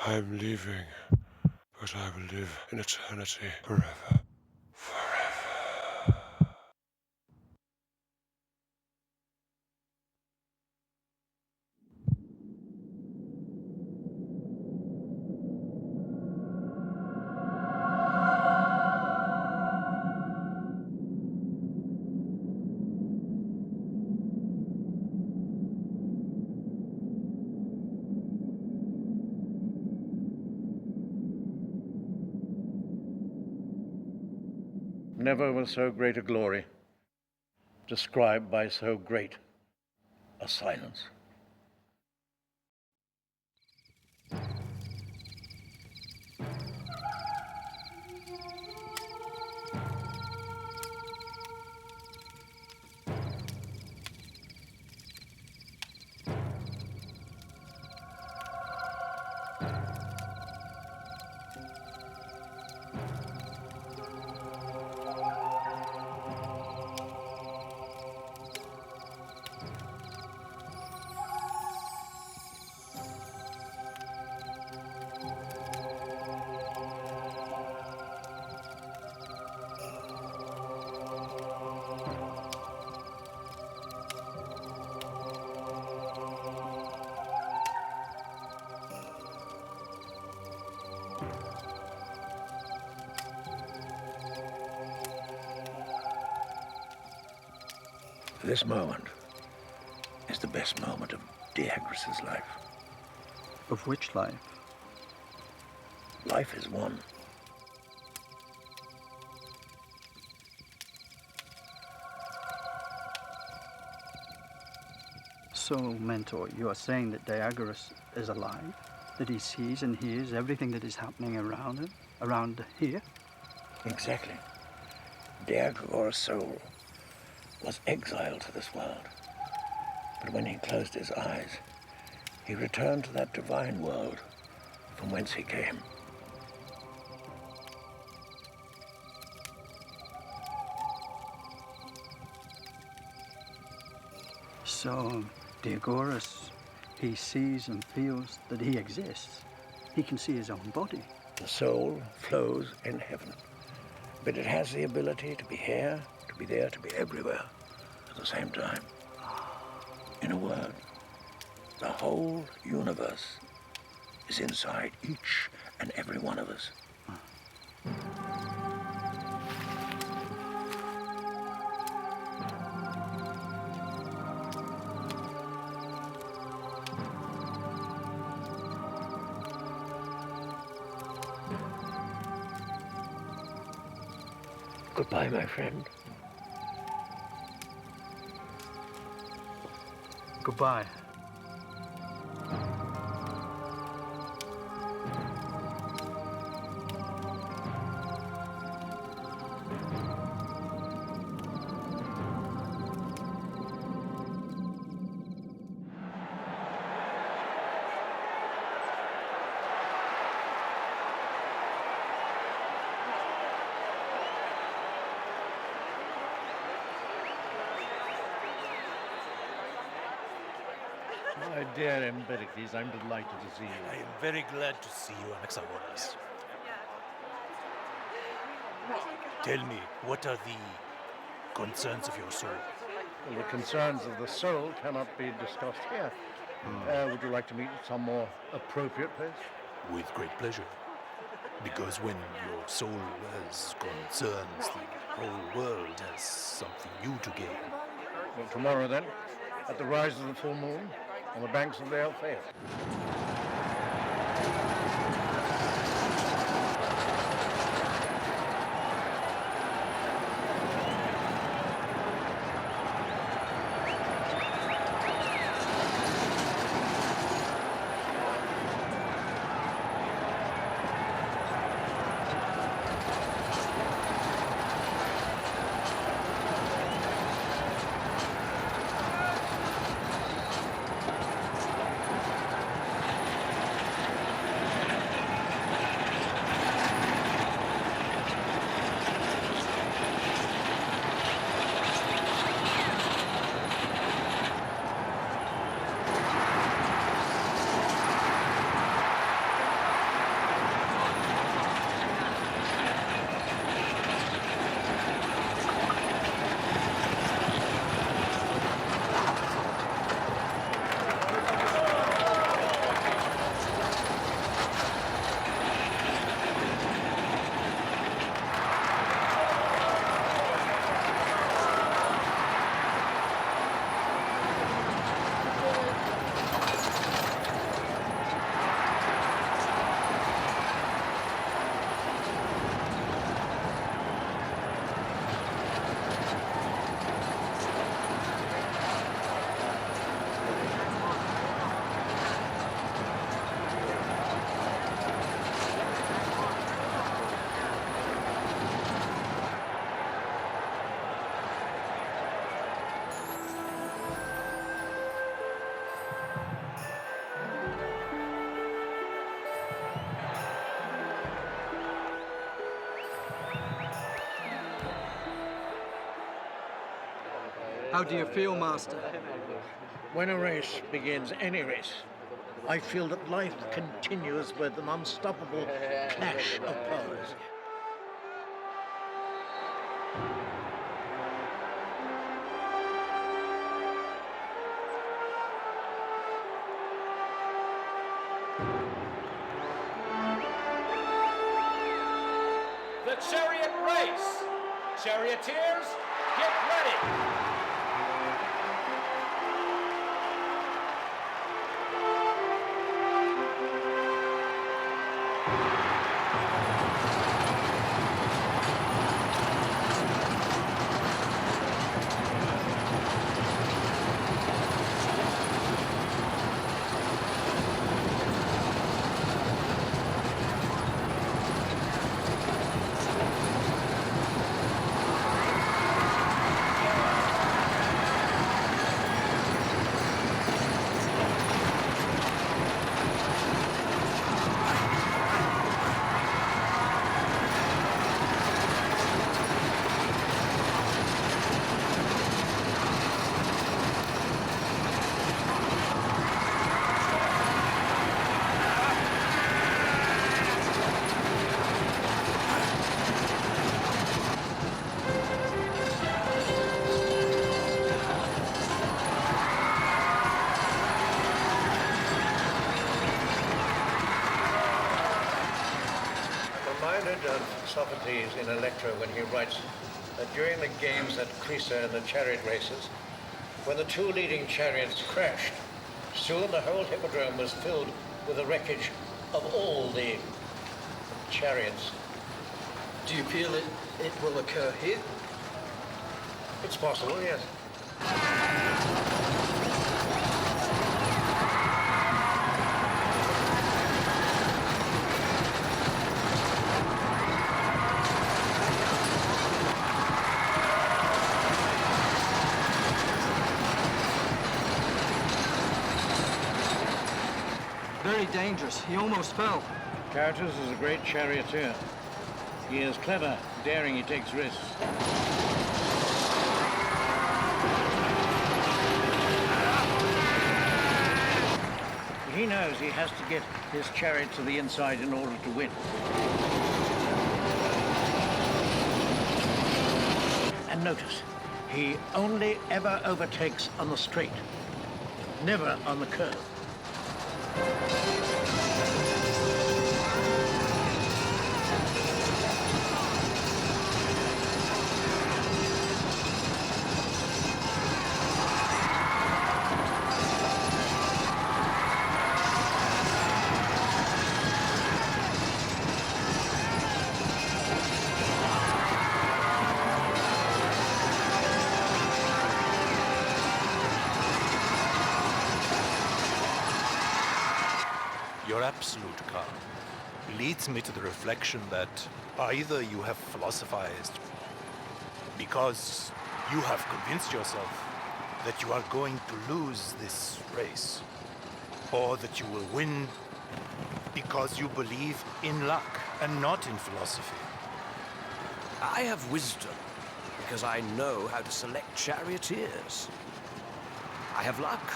I'm leaving, but I will live in eternity forever. Never was so great a glory described by so great a silence. This moment is the best moment of Diagris's life. Of which life? Life is one. So, Mentor, you are saying that Diagris is alive? That he sees and hears everything that is happening around him? Around here? Exactly. Diagor's soul was exiled to this world. But when he closed his eyes, he returned to that divine world from whence he came. So, Diagoras, he sees and feels that he exists. He can see his own body. The soul flows in heaven, but it has the ability to be here, to be there, to be everywhere at the same time. In a word, the whole universe is inside each and every one of us. Goodbye, my friend. Goodbye. My dear Empedocles, I'm delighted to see you. I am very glad to see you, Anaxagoras. Tell me, what are the concerns of your soul? Well, the concerns of the soul cannot be discussed here. Would you like to meet at some more appropriate place? With great pleasure. Because when your soul has concerns, the whole world has something new to gain. Well, tomorrow then, at the rise of the full moon, on the banks of the Alfeo. How do you feel, Master? When a race begins, any race, I feel that life continues with an unstoppable clash of powers. The chariot race! Charioteers, get ready! reminded of Sophocles in Electra when he writes that during the games at Crisa and the chariot races, when the two leading chariots crashed, soon the whole hippodrome was filled with the wreckage of all the chariots. Do you feel it will occur here? It's possible, yes. Very dangerous. He almost fell. Cartus is a great charioteer. He is clever, daring, he takes risks. He knows he has to get his chariot to the inside in order to win. And notice, he only ever overtakes on the straight, never on the curve. Your absolute calm leads me to the reflection that either you have philosophized because you have convinced yourself that you are going to lose this race, or that you will win because you believe in luck and not in philosophy. I have wisdom because I know how to select charioteers. I have luck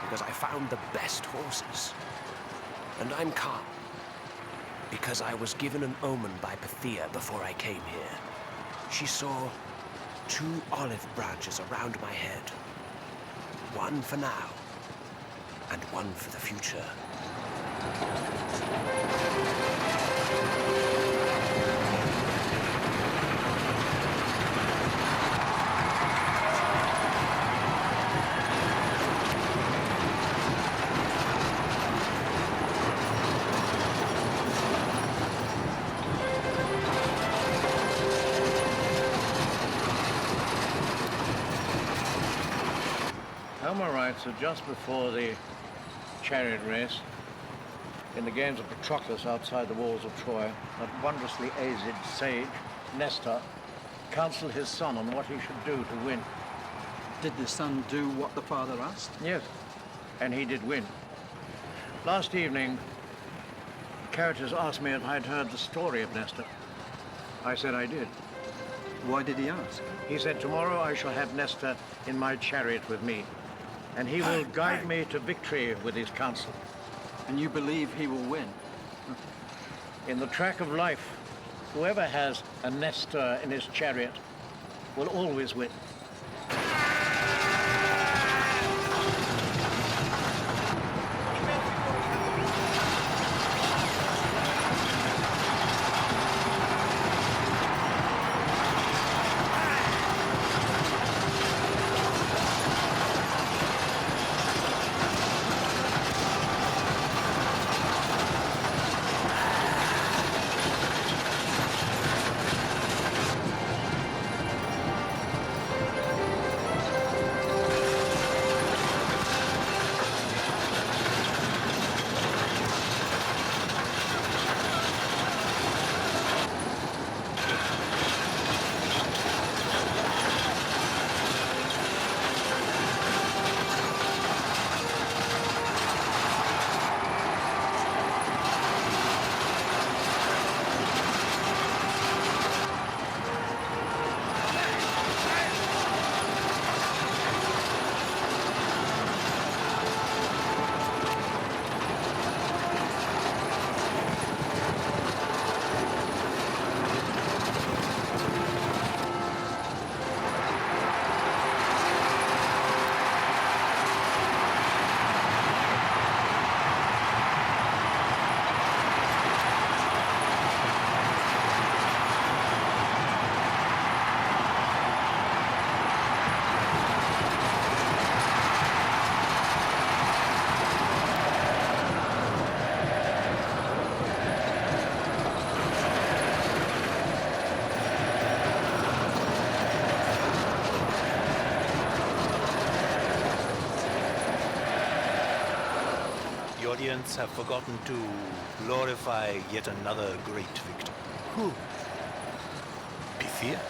because I found the best horses. And I'm calm because I was given an omen by Pythia before I came here. She saw 2 olive branches around my head. One for now, and one for the future. Homer writes that just before the chariot race, in the games of Patroclus outside the walls of Troy, that wondrously aged sage, Nestor, counseled his son on what he should do to win. Did the son do what the father asked? Yes, and he did win. Last evening, Cartus asked me if I'd heard the story of Nestor. I said I did. Why did he ask? He said, tomorrow I shall have Nestor in my chariot with me, and he will guide me to victory with his counsel. And you believe he will win? In the track of life, whoever has a Nestor in his chariot will always win. audience have forgotten to glorify yet another great victor. Who? Pythia?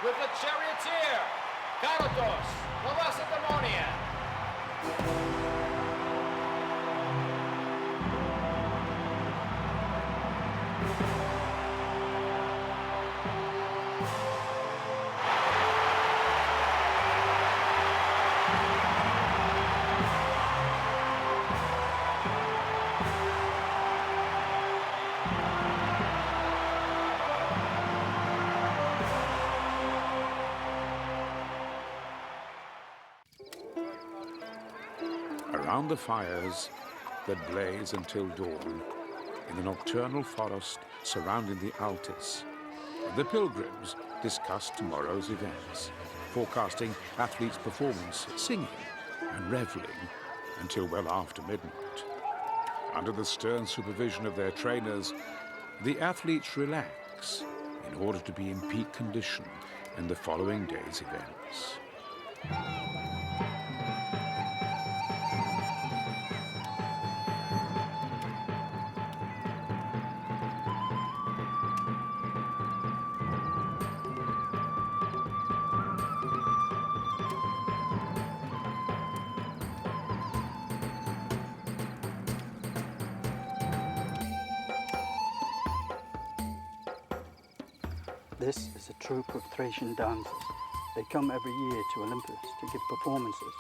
With the charioteer, Carados, the Lacedaemonian. Around the fires that blaze until dawn, in the nocturnal forest surrounding the Altis, the pilgrims discuss tomorrow's events, forecasting athletes' performance, singing and reveling until well after midnight. Under the stern supervision of their trainers, the athletes relax in order to be in peak condition in the following day's events. This is a troupe of Thracian dancers. They come every year to Olympus to give performances.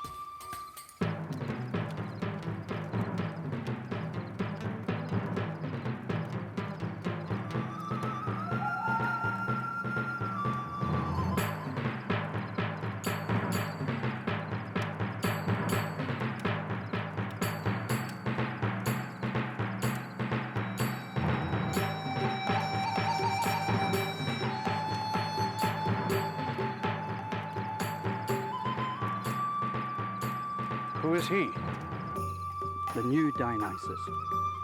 Who is he? The new Dionysus.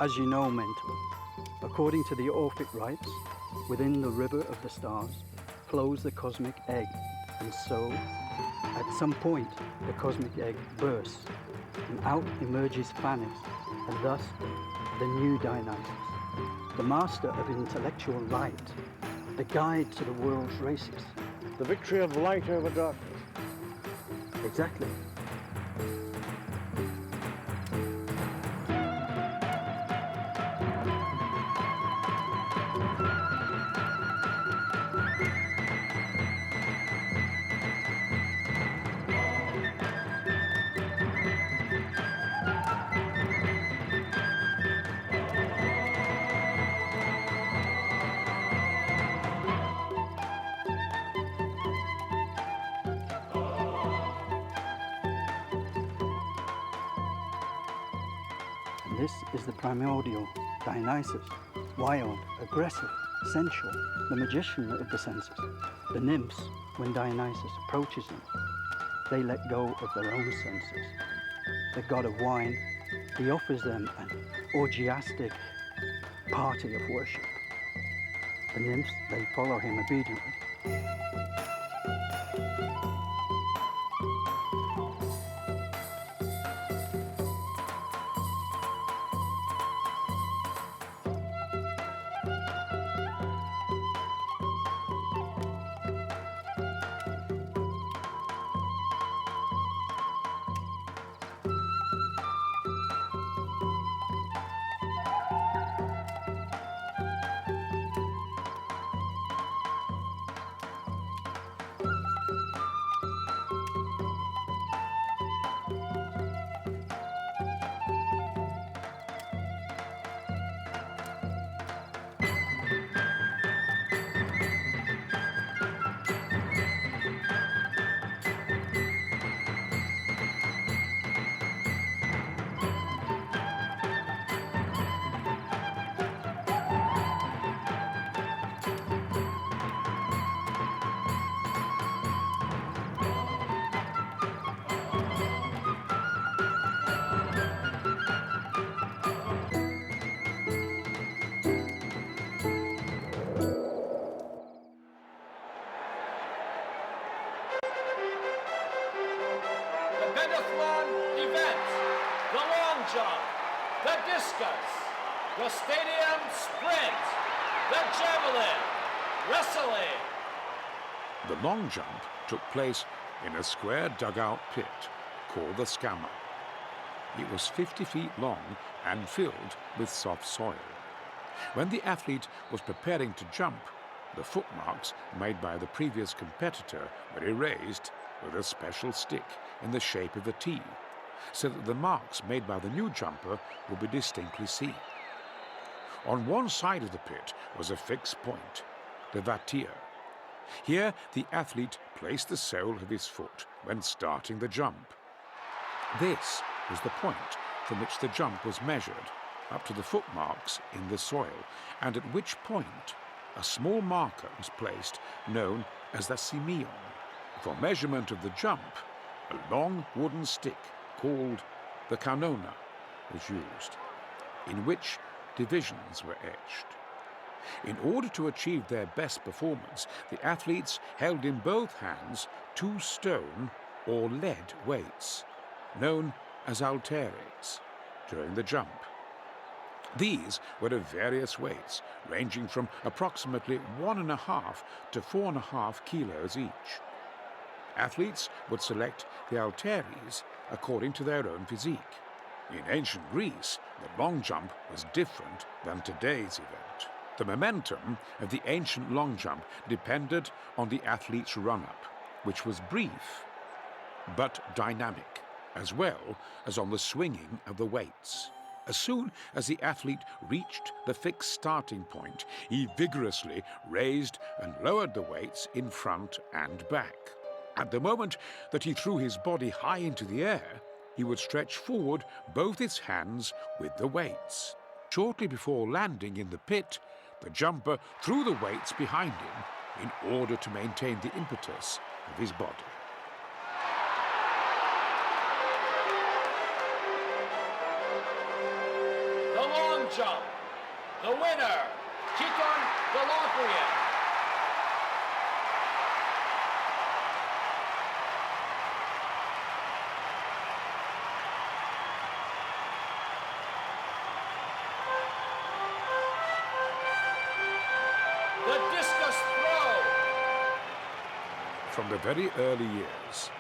As you know, Mentor, according to the Orphic rites, within the river of the stars flows the cosmic egg, and so, at some point, the cosmic egg bursts, and out emerges Phanis, and thus, the new Dionysus, the master of intellectual light, the guide to the world's races. The victory of light over darkness. Exactly. This is the primordial Dionysus, wild, aggressive, sensual, the magician of the senses. The nymphs, when Dionysus approaches them, they let go of their own senses. The god of wine, he offers them an orgiastic party of worship. The nymphs, they follow him obediently. sprint, the javelin, wrestling. The long jump took place in a square dugout pit called the scammer. It was 50 feet long and filled with soft soil. When the athlete was preparing to jump, the footmarks made by the previous competitor were erased with a special stick in the shape of a T, so that the marks made by the new jumper would be distinctly seen. On one side of the pit was a fixed point, the vatir. Here the athlete placed the sole of his foot when starting the jump. This was the point from which the jump was measured up to the footmarks in the soil, and at which point a small marker was placed known as the simeon. For measurement of the jump, a long wooden stick called the kanona was used, in which divisions were etched. In order to achieve their best performance, the athletes held in both hands 2 stone or lead weights, known as halteres, during the jump. These were of various weights, ranging from approximately 1.5 to 4.5 kilos each. Athletes would select the halteres according to their own physique. In ancient Greece, the long jump was different than today's event. The momentum of the ancient long jump depended on the athlete's run-up, which was brief but dynamic, as well as on the swinging of the weights. As soon as the athlete reached the fixed starting point, he vigorously raised and lowered the weights in front and back. At the moment that he threw his body high into the air, he would stretch forward both his hands with the weights. Shortly before landing in the pit, the jumper threw the weights behind him in order to maintain the impetus of his body. The long jump, the winner, Kiton Galopria. From the very early years,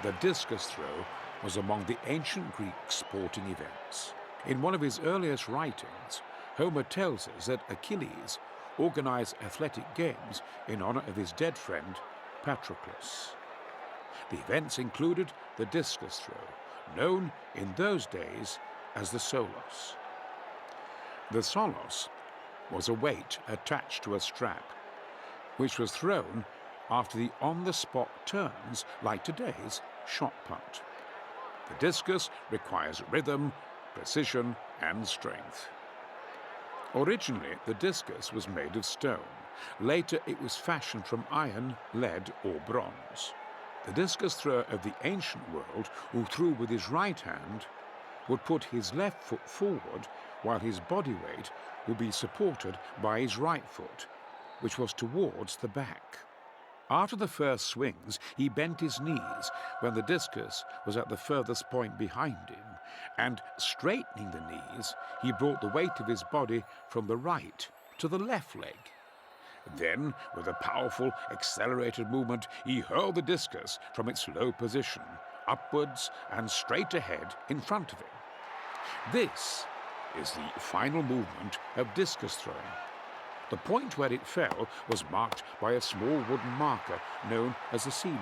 the discus throw was among the ancient Greek sporting events. In one of his earliest writings, Homer tells us that Achilles organized athletic games in honor of his dead friend, Patroclus. The events included the discus throw, known in those days as the solos. The solos was a weight attached to a strap, which was thrown after the on-the-spot turns like today's shot put. The discus requires rhythm, precision, and strength. Originally, the discus was made of stone. Later, it was fashioned from iron, lead, or bronze. The discus thrower of the ancient world, who threw with his right hand, would put his left foot forward while his body weight would be supported by his right foot, which was towards the back. After the first swings, he bent his knees when the discus was at the furthest point behind him, and straightening the knees, he brought the weight of his body from the right to the left leg. Then, with a powerful, accelerated movement, he hurled the discus from its low position, upwards and straight ahead in front of him. This is the final movement of discus throwing. The point where it fell was marked by a small wooden marker known as a simeon.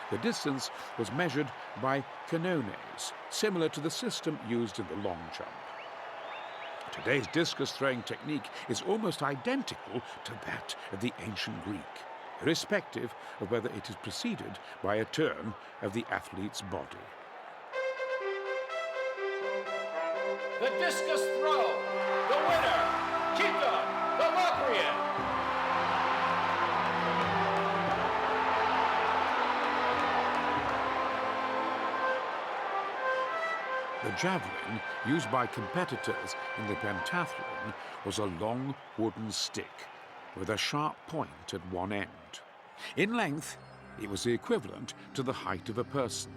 The distance was measured by canones, similar to the system used in the long jump. Today's discus throwing technique is almost identical to that of the ancient Greek, irrespective of whether it is preceded by a turn of the athlete's body. The discus throw, the winner, Kiton Galopria. The javelin used by competitors in the pentathlon was a long wooden stick with a sharp point at one end. In length, it was the equivalent to the height of a person.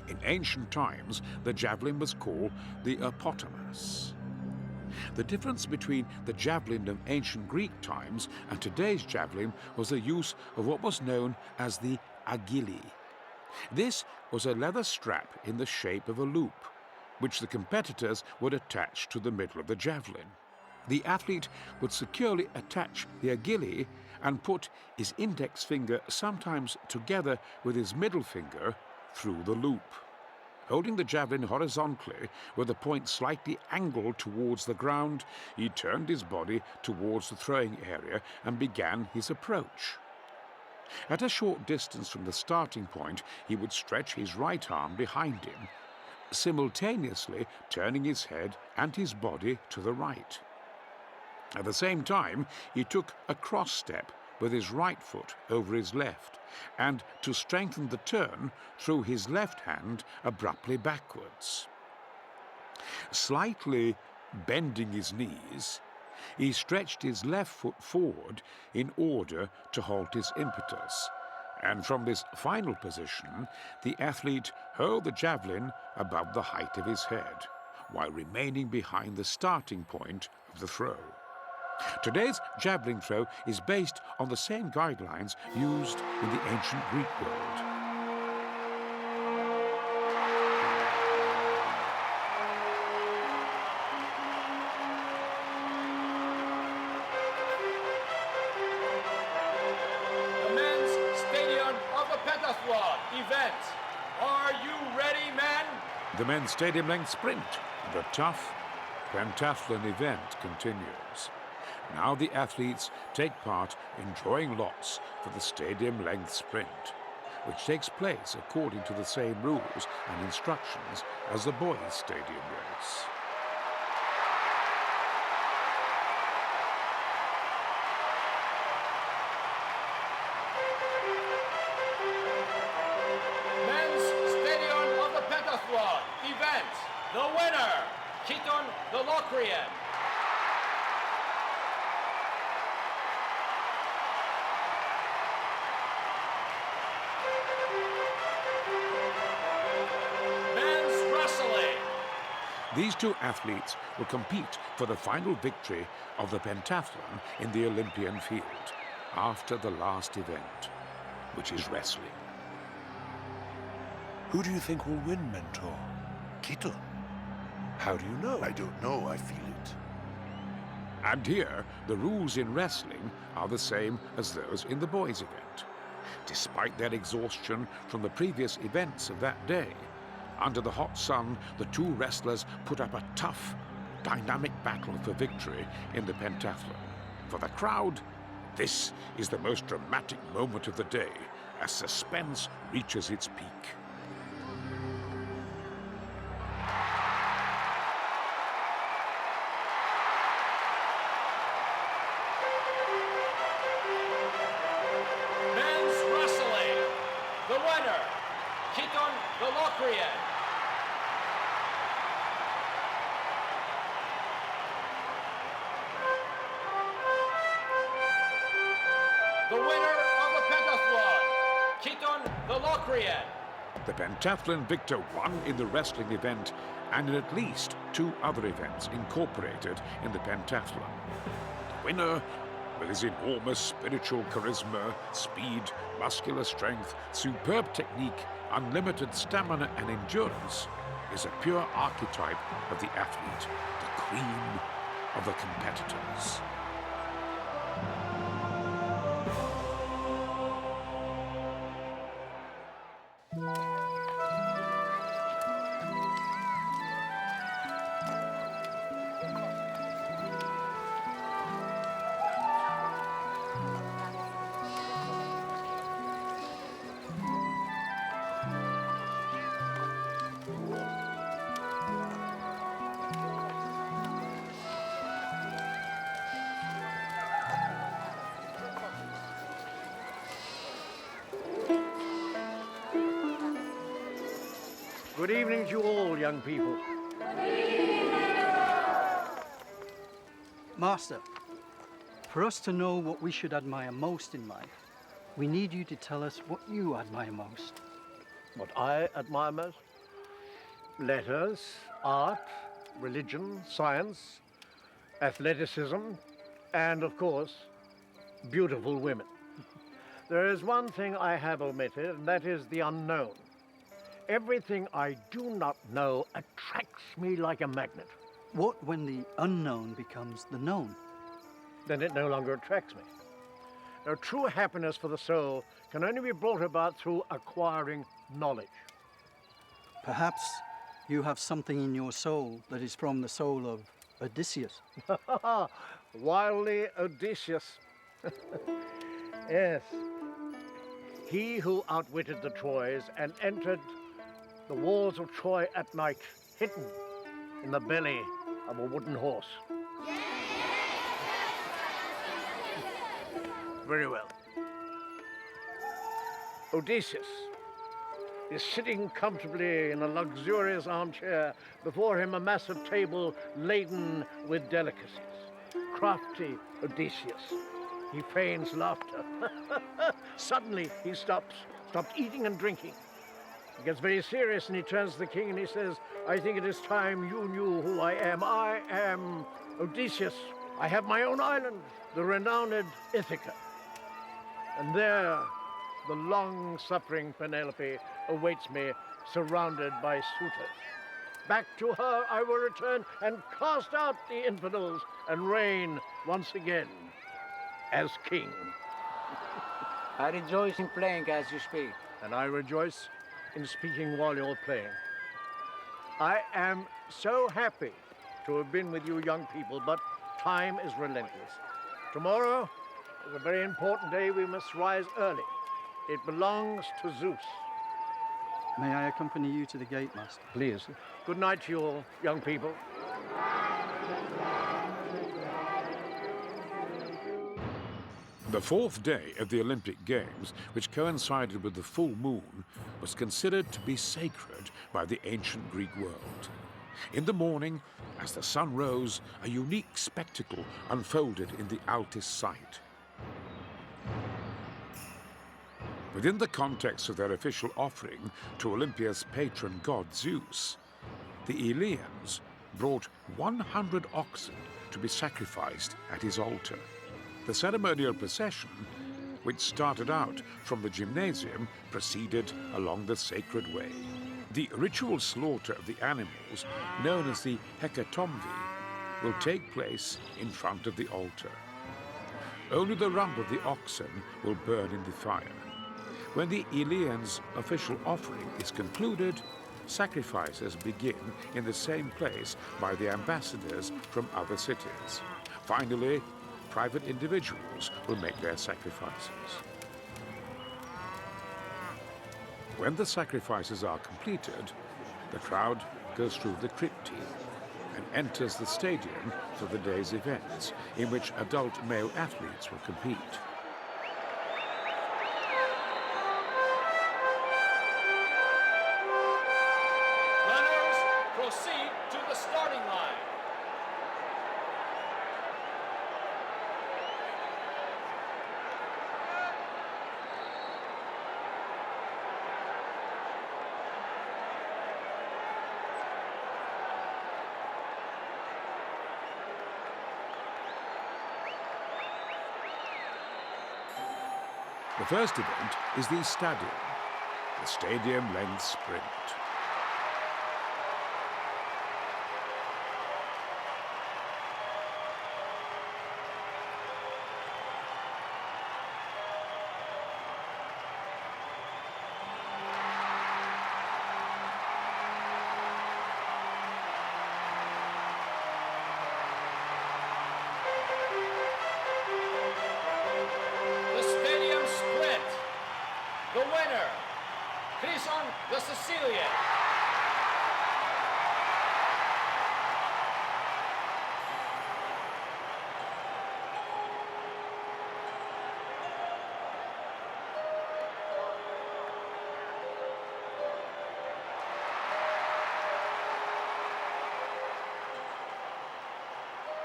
In ancient times, the javelin was called the opotamus. The difference between the javelin of ancient Greek times and today's javelin was the use of what was known as the agili. This was a leather strap in the shape of a loop, which the competitors would attach to the middle of the javelin. The athlete would securely attach the agili and put his index finger sometimes together with his middle finger through the loop. Holding the javelin horizontally, with the point slightly angled towards the ground, he turned his body towards the throwing area and began his approach. At a short distance from the starting point, he would stretch his right arm behind him, simultaneously turning his head and his body to the right. At the same time, he took a cross step with his right foot over his left, and to strengthen the turn, threw his left hand abruptly backwards. Slightly bending his knees, he stretched his left foot forward in order to halt his impetus, and from this final position, the athlete hurled the javelin above the height of his head, while remaining behind the starting point of the throw. Today's javelin throw is based on the same guidelines used in the ancient Greek world. The men's stadium of the pentathlon event. Are you ready, men? The men's stadium length sprint, the tough pentathlon event, continues. Now the athletes take part in drawing lots for the stadium-length sprint, which takes place according to the same rules and instructions as the boys' stadium race. Men's stadium of the pentathlon event. The winner, Keaton the Locrian. These two athletes will compete for the final victory of the pentathlon in the Olympian field after the last event, which is wrestling. Who do you think will win, Mentor? Keaton. How do you know? I don't know, I feel it. And here, the rules in wrestling are the same as those in the boys' event. Despite their exhaustion from the previous events of that day, under the hot sun, the two wrestlers put up a tough, dynamic battle for victory in the pentathlon. For the crowd, this is the most dramatic moment of the day as suspense reaches its peak. Men's wrestling. The winner, Keaton the Locrian. The winner of the pentathlon, Keaton the Locrian. The pentathlon victor won in the wrestling event and in at least two other events incorporated in the pentathlon. The winner, with his enormous spiritual charisma, speed, muscular strength, superb technique, unlimited stamina and endurance, is a pure archetype of the athlete, the cream of the competitors. Good evening to you all, young people. Master, for us to know what we should admire most in life, we need you to tell us what you admire most. What I admire most? Letters, art, religion, science, athleticism, and, of course, beautiful women. There is one thing I have omitted, and that is the unknown. Everything I do not know attracts me like a magnet. What when the unknown becomes the known? Then it no longer attracts me. Now, true happiness for the soul can only be brought about through acquiring knowledge. Perhaps you have something in your soul that is from the soul of Odysseus. Wildly Odysseus. Yes. He who outwitted the Troys and entered the walls of Troy at night, hidden in the belly of a wooden horse. Very well. Odysseus is sitting comfortably in a luxurious armchair, before him a massive table laden with delicacies. Crafty Odysseus. He feigns laughter. Suddenly he stops eating and drinking. He gets very serious and he turns to the king and he says, I think it is time you knew who I am. I am Odysseus. I have my own island, the renowned Ithaca. And there, the long-suffering Penelope awaits me, surrounded by suitors. Back to her I will return and cast out the infidels and reign once again as king. I rejoice in playing as you speak. And I rejoice in speaking while you're playing. I am so happy to have been with you young people, but time is relentless. Tomorrow is a very important day. We must rise early. It belongs to Zeus. May I accompany you to the gate, Master? Please. Good night to you all, young people. The fourth day of the Olympic Games, which coincided with the full moon, was considered to be sacred by the ancient Greek world. In the morning, as the sun rose, a unique spectacle unfolded in the Altis site. Within the context of their official offering to Olympia's patron god Zeus, the Eleans brought 100 oxen to be sacrificed at his altar. The ceremonial procession, which started out from the gymnasium, proceeded along the sacred way. The ritual slaughter of the animals, known as the hecatombi, will take place in front of the altar. Only the rump of the oxen will burn in the fire. When the Eleans' official offering is concluded, sacrifices begin in the same place by the ambassadors from other cities. Finally, private individuals will make their sacrifices. When the sacrifices are completed, the crowd goes through the crypti and enters the stadium for the day's events, in which adult male athletes will compete. Runners, proceed to the starting line. The first event is the stadium, the stadium-length sprint. The winner, Crison the Sicilian.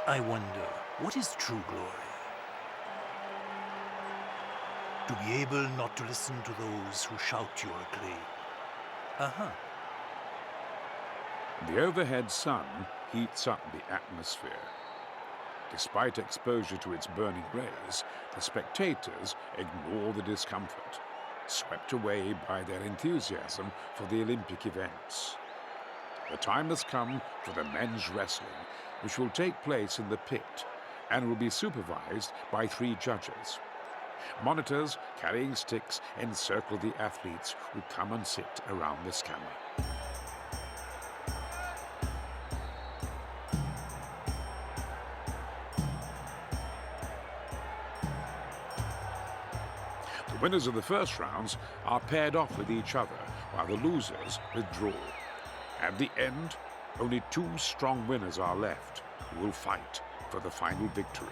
I wonder, what is true glory? To be able not to listen to those who shout your acclaim. The overhead sun heats up the atmosphere. Despite exposure to its burning rays, the spectators ignore the discomfort, swept away by their enthusiasm for the Olympic events. The time has come for the men's wrestling, which will take place in the pit and will be supervised by 3 judges. Monitors carrying sticks encircle the athletes who come and sit around the scanner. The winners of the first rounds are paired off with each other, while the losers withdraw. At the end, only 2 strong winners are left, who will fight for the final victory.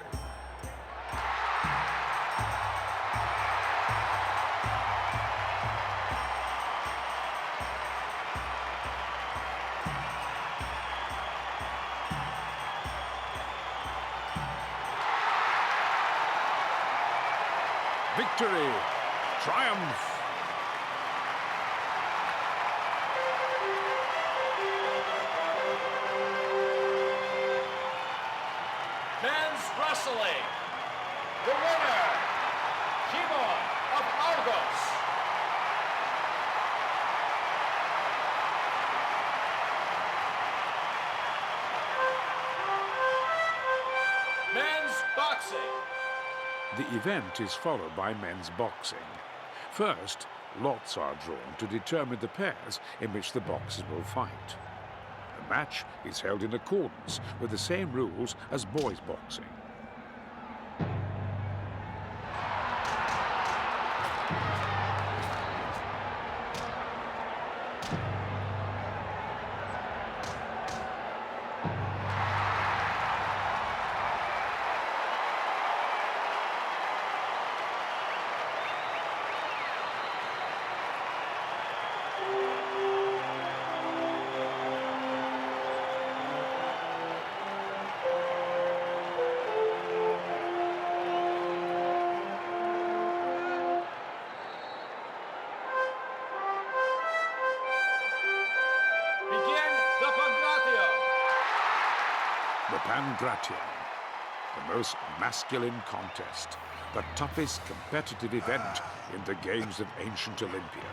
Victory! Triumph! Men's wrestling. The winner, Shimon of Argos. Men's boxing. The event is followed by men's boxing. First, lots are drawn to determine the pairs in which the boxers will fight. The match is held in accordance with the same rules as boys' boxing. The Pangration, the most masculine contest, the toughest competitive event in the games of ancient Olympia.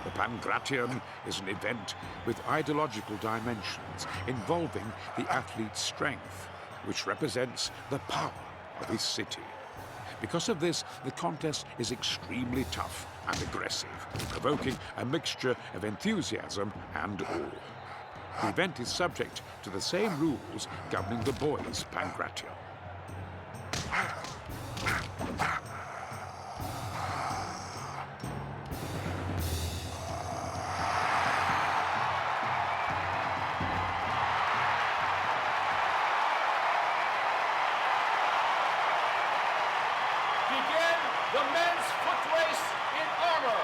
The Pangration is an event with ideological dimensions involving the athlete's strength, which represents the power of his city. Because of this, the contest is extremely tough and aggressive, provoking a mixture of enthusiasm and awe. The event is subject to the same rules governing the boys' Pangration. Begin the men's foot race in armor.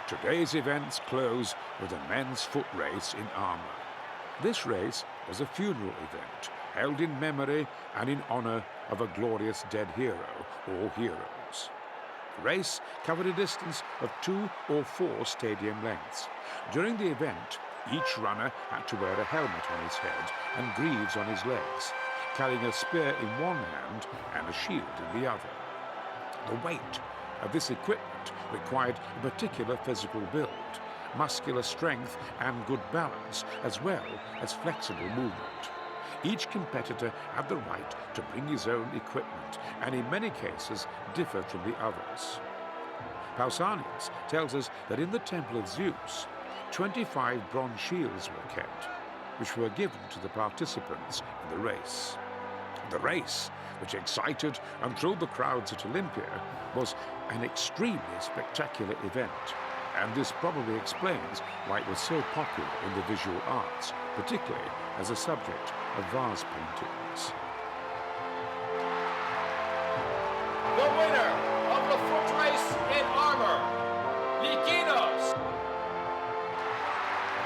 Today's events close with a men's foot race in armor. This race was a funeral event held in memory and in honor of a glorious dead hero or heroes. The race covered a distance of 2 or 4 stadium lengths. During the event, each runner had to wear a helmet on his head and greaves on his legs, carrying a spear in one hand and a shield in the other. The weight of this equipment required a particular physical build, muscular strength and good balance, as well as flexible movement. Each competitor had the right to bring his own equipment and in many cases differed from the others. Pausanias tells us that in the Temple of Zeus, 25 bronze shields were kept, which were given to the participants in the race. The race, which excited and thrilled the crowds at Olympia, was an extremely spectacular event, and this probably explains why it was so popular in the visual arts, particularly as a subject of vase paintings. The winner of the foot race in armor, Lykinos.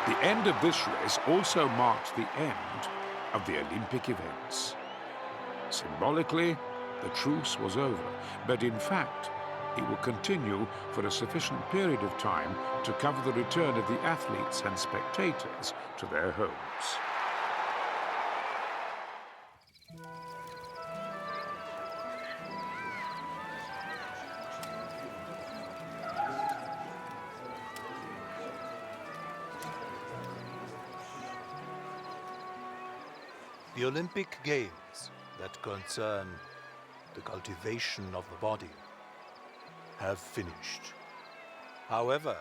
The end of this race also marked the end of the Olympic events. Symbolically, the truce was over, but in fact, it will continue for a sufficient period of time to cover the return of the athletes and spectators to their homes. The Olympic Games that concern the cultivation of the body have finished. However,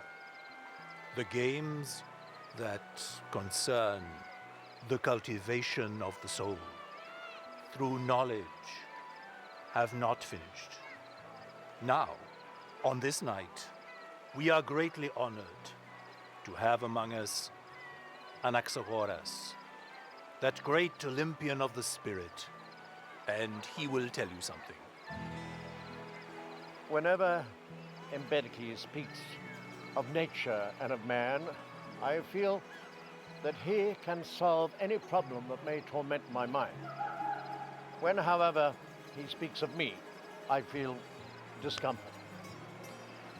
the games that concern the cultivation of the soul through knowledge have not finished. Now, on this night, we are greatly honored to have among us Anaxagoras, that great Olympian of the spirit, and he will tell you something. Whenever Empedocles speaks of nature and of man, I feel that he can solve any problem that may torment my mind. When, however, he speaks of me, I feel discomfort.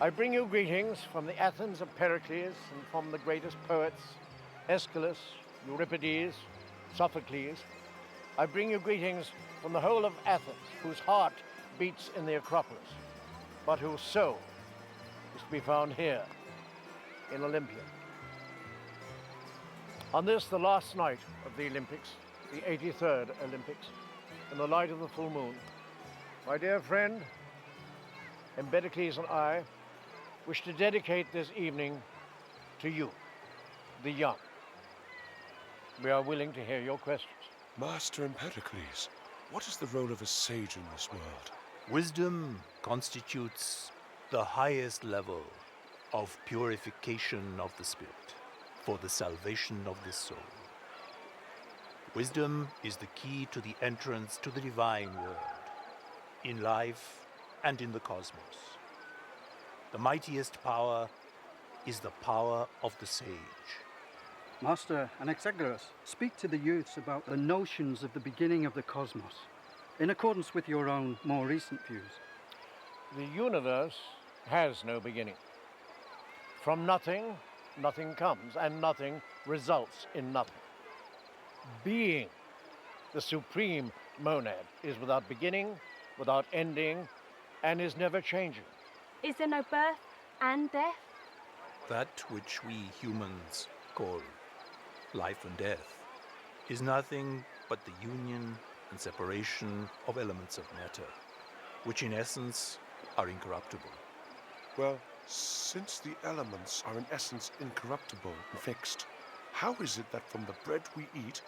I bring you greetings from the Athens of Pericles and from the greatest poets, Aeschylus, Euripides, Sophocles. I bring you greetings from the whole of Athens, whose heart beats in the Acropolis, but whose soul is to be found here in Olympia. On this, the last night of the Olympics, the 83rd Olympics, in the light of the full moon, my dear friend, Empedocles and I wish to dedicate this evening to you, the young. We are willing to hear your questions. Master Empedocles, what is the role of a sage in this world? Wisdom constitutes the highest level of purification of the spirit for the salvation of the soul. Wisdom is the key to the entrance to the divine world, in life and in the cosmos. The mightiest power is the power of the sage. Master Anaxagoras, speak to the youths about the notions of the beginning of the cosmos, in accordance with your own more recent views. The universe has no beginning. From nothing, nothing comes, and nothing results in nothing. Being, the supreme monad, is without beginning, without ending, and is never changing. Is there no birth and death? That which we humans call life and death is nothing but the union and separation of elements of matter, which in essence are incorruptible. Well, since the elements are in essence incorruptible and fixed, how is it that from the bread we eat,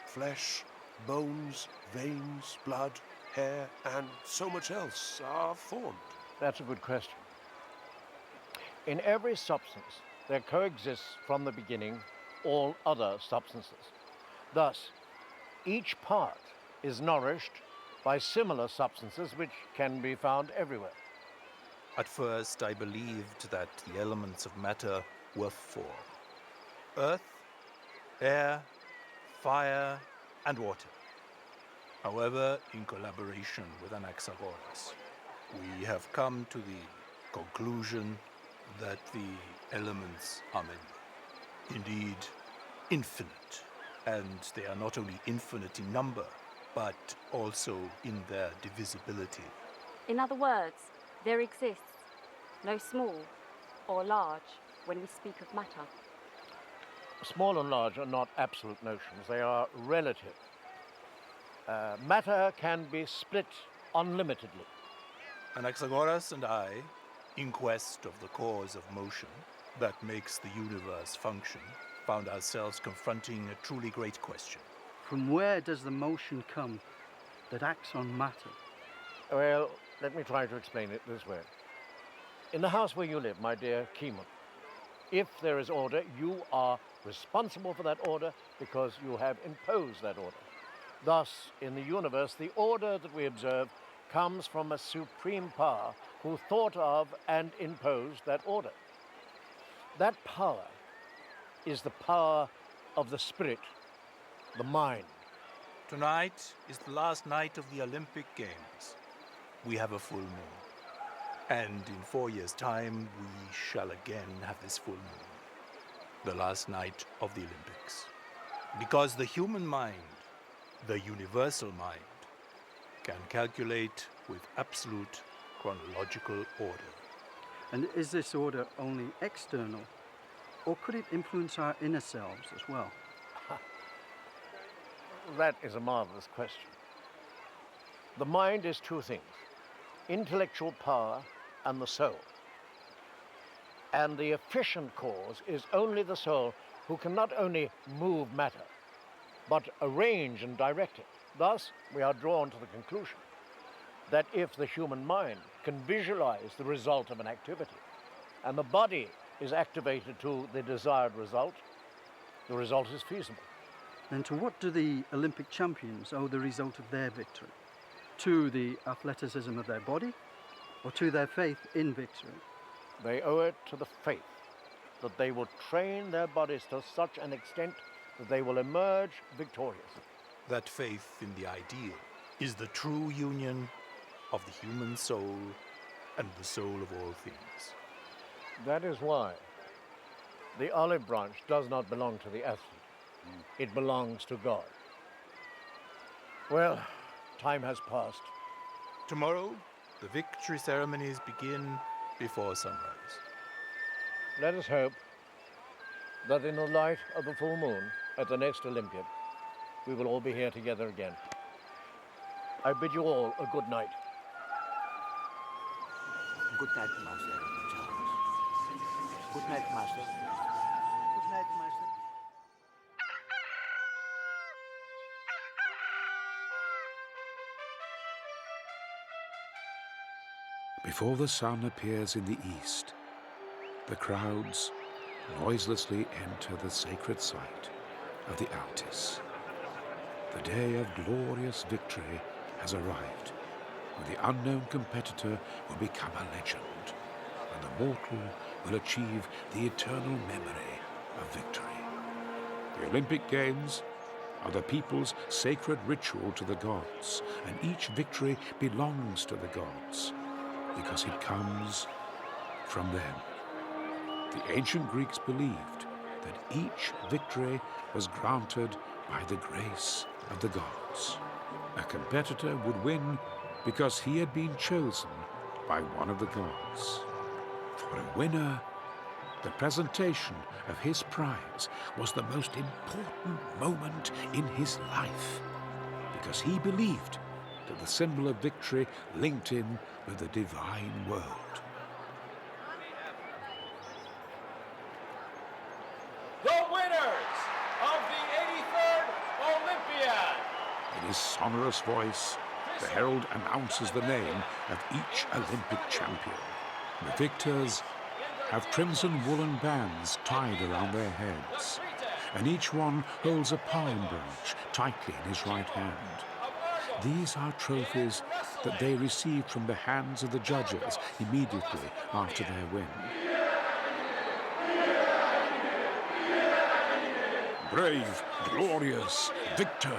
flesh, bones, veins, blood, hair, and so much else are formed? That's a good question. In every substance, there coexists from the beginning all other substances. Thus, each part is nourished by similar substances which can be found everywhere. At first, I believed that the elements of matter were four: earth, air, fire, and water. However, in collaboration with Anaxagoras, we have come to the conclusion that the elements are many, indeed infinite, and they are not only infinite in number, but also in their divisibility. In other words, there exists no small or large when we speak of matter. Small and large are not absolute notions, they are relative. Matter can be split unlimitedly. Anaxagoras and I, in quest of the cause of motion that makes the universe function, found ourselves confronting a truly great question. From where does the motion come that acts on matter? Well, let me try to explain it this way. In the house where you live, my dear Kimon, if there is order, you are responsible for that order because you have imposed that order. Thus, in the universe, the order that we observe comes from a supreme power who thought of and imposed that order. That power is the power of the spirit, the mind. Tonight is the last night of the Olympic Games. We have a full moon. And in 4 years' time, we shall again have this full moon. The last night of the Olympics. Because the human mind, the universal mind, can calculate with absolute chronological order. And is this order only external, or could it influence our inner selves as well? That is a marvelous question. The mind is two things, intellectual power and the soul. And the efficient cause is only the soul who can not only move matter, but arrange and direct it. Thus, we are drawn to the conclusion that if the human mind can visualize the result of an activity, and the body is activated to the desired result, the result is feasible. Then to what do the Olympic champions owe the result of their victory? To the athleticism of their body, or to their faith in victory? They owe it to the faith that they will train their bodies to such an extent that they will emerge victorious. That faith in the ideal is the true union of the human soul and the soul of all things. That is why the olive branch does not belong to the athlete. It belongs to God. Well, time has passed. Tomorrow, the victory ceremonies begin before sunrise. Let us hope that in the light of the full moon at the next Olympiad, we will all be here together again. I bid you all a good night. Good night, Master Charles. Good night, Master. Good night, Master. Before the sun appears in the east, the crowds noiselessly enter the sacred site of the Altis. The day of glorious victory has arrived, when the unknown competitor will become a legend, and the mortal will achieve the eternal memory of victory. The Olympic Games are the people's sacred ritual to the gods, and each victory belongs to the gods, because it comes from them. The ancient Greeks believed that each victory was granted by the grace of the gods. A competitor would win because he had been chosen by one of the gods. For a winner, the presentation of his prize was the most important moment in his life, because he believed that the symbol of victory linked him with the divine world. The winners of the 83rd Olympiad! In his sonorous voice, the herald announces the name of each Olympic champion. The victors have crimson woolen bands tied around their heads, and each one holds a palm branch tightly in his right hand. These are trophies that they received from the hands of the judges immediately after their win. Brave, glorious, victor,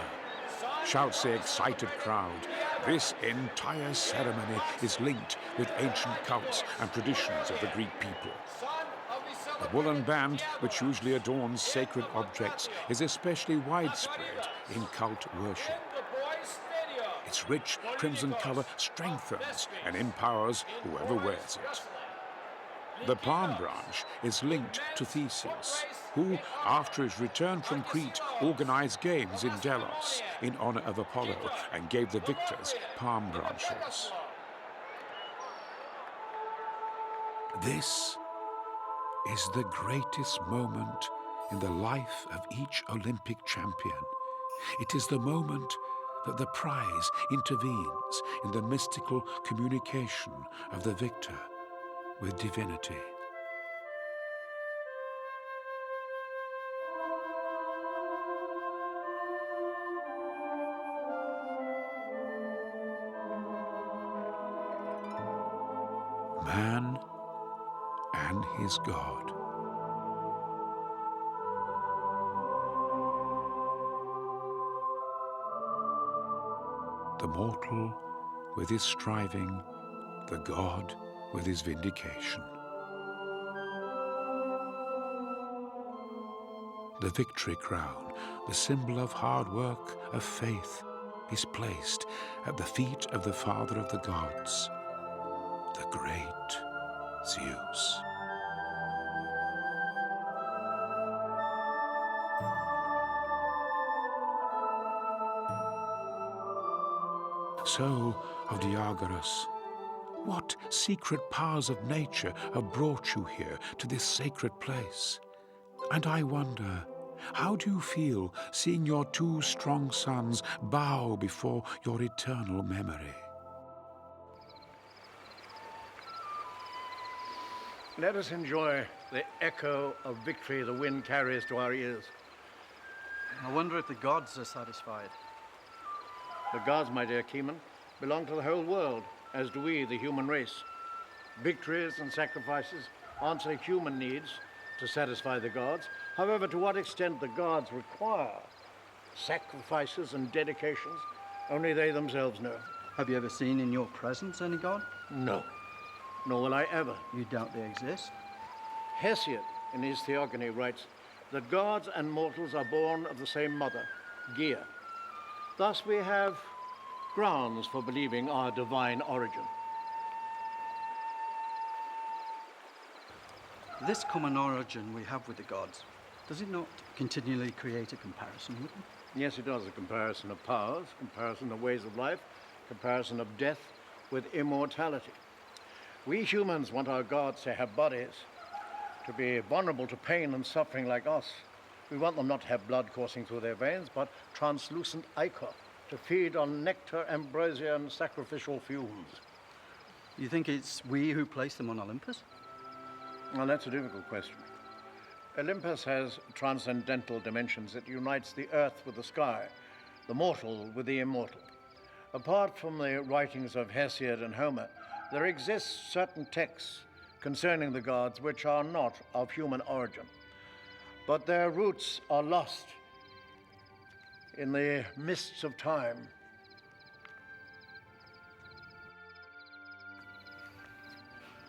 shouts the excited crowd. This entire ceremony is linked with ancient cults and traditions of the Greek people. The woolen band, which usually adorns sacred objects, is especially widespread in cult worship. Its rich crimson color strengthens and empowers whoever wears it. The palm branch is linked to Theseus, who, after his return from Crete, organized games in Delos in honor of Apollo and gave the victors palm branches. This is the greatest moment in the life of each Olympic champion. It is the moment that the prize intervenes in the mystical communication of the victor with divinity. Man and his God. The mortal with his striving, the God with his vindication. The victory crown, the symbol of hard work, of faith, is placed at the feet of the father of the gods, the great Zeus. So of Diagoras. What secret powers of nature have brought you here to this sacred place? And I wonder, how do you feel seeing your two strong sons bow before your eternal memory? Let us enjoy the echo of victory the wind carries to our ears. I wonder if the gods are satisfied. The gods, my dear Keeman, belong to the whole world, as do we, the human race. Victories and sacrifices answer human needs to satisfy the gods. However, to what extent the gods require sacrifices and dedications, only they themselves know. Have you ever seen in your presence any god? No, nor will I ever. You doubt they exist? Hesiod, in his Theogony, writes that gods and mortals are born of the same mother, Gaia. Thus we have grounds for believing our divine origin. This common origin we have with the gods, does it not continually create a comparison with them? Yes, it does. A comparison of powers, comparison of ways of life, comparison of death with immortality. We humans want our gods to have bodies, to be vulnerable to pain and suffering like us. We want them not to have blood coursing through their veins, but translucent ichor, to feed on nectar, ambrosia, and sacrificial fumes. You think it's we who place them on Olympus? Well, that's a difficult question. Olympus has transcendental dimensions. It unites the earth with the sky, the mortal with the immortal. Apart from the writings of Hesiod and Homer, there exist certain texts concerning the gods which are not of human origin, but their roots are lost in the mists of time.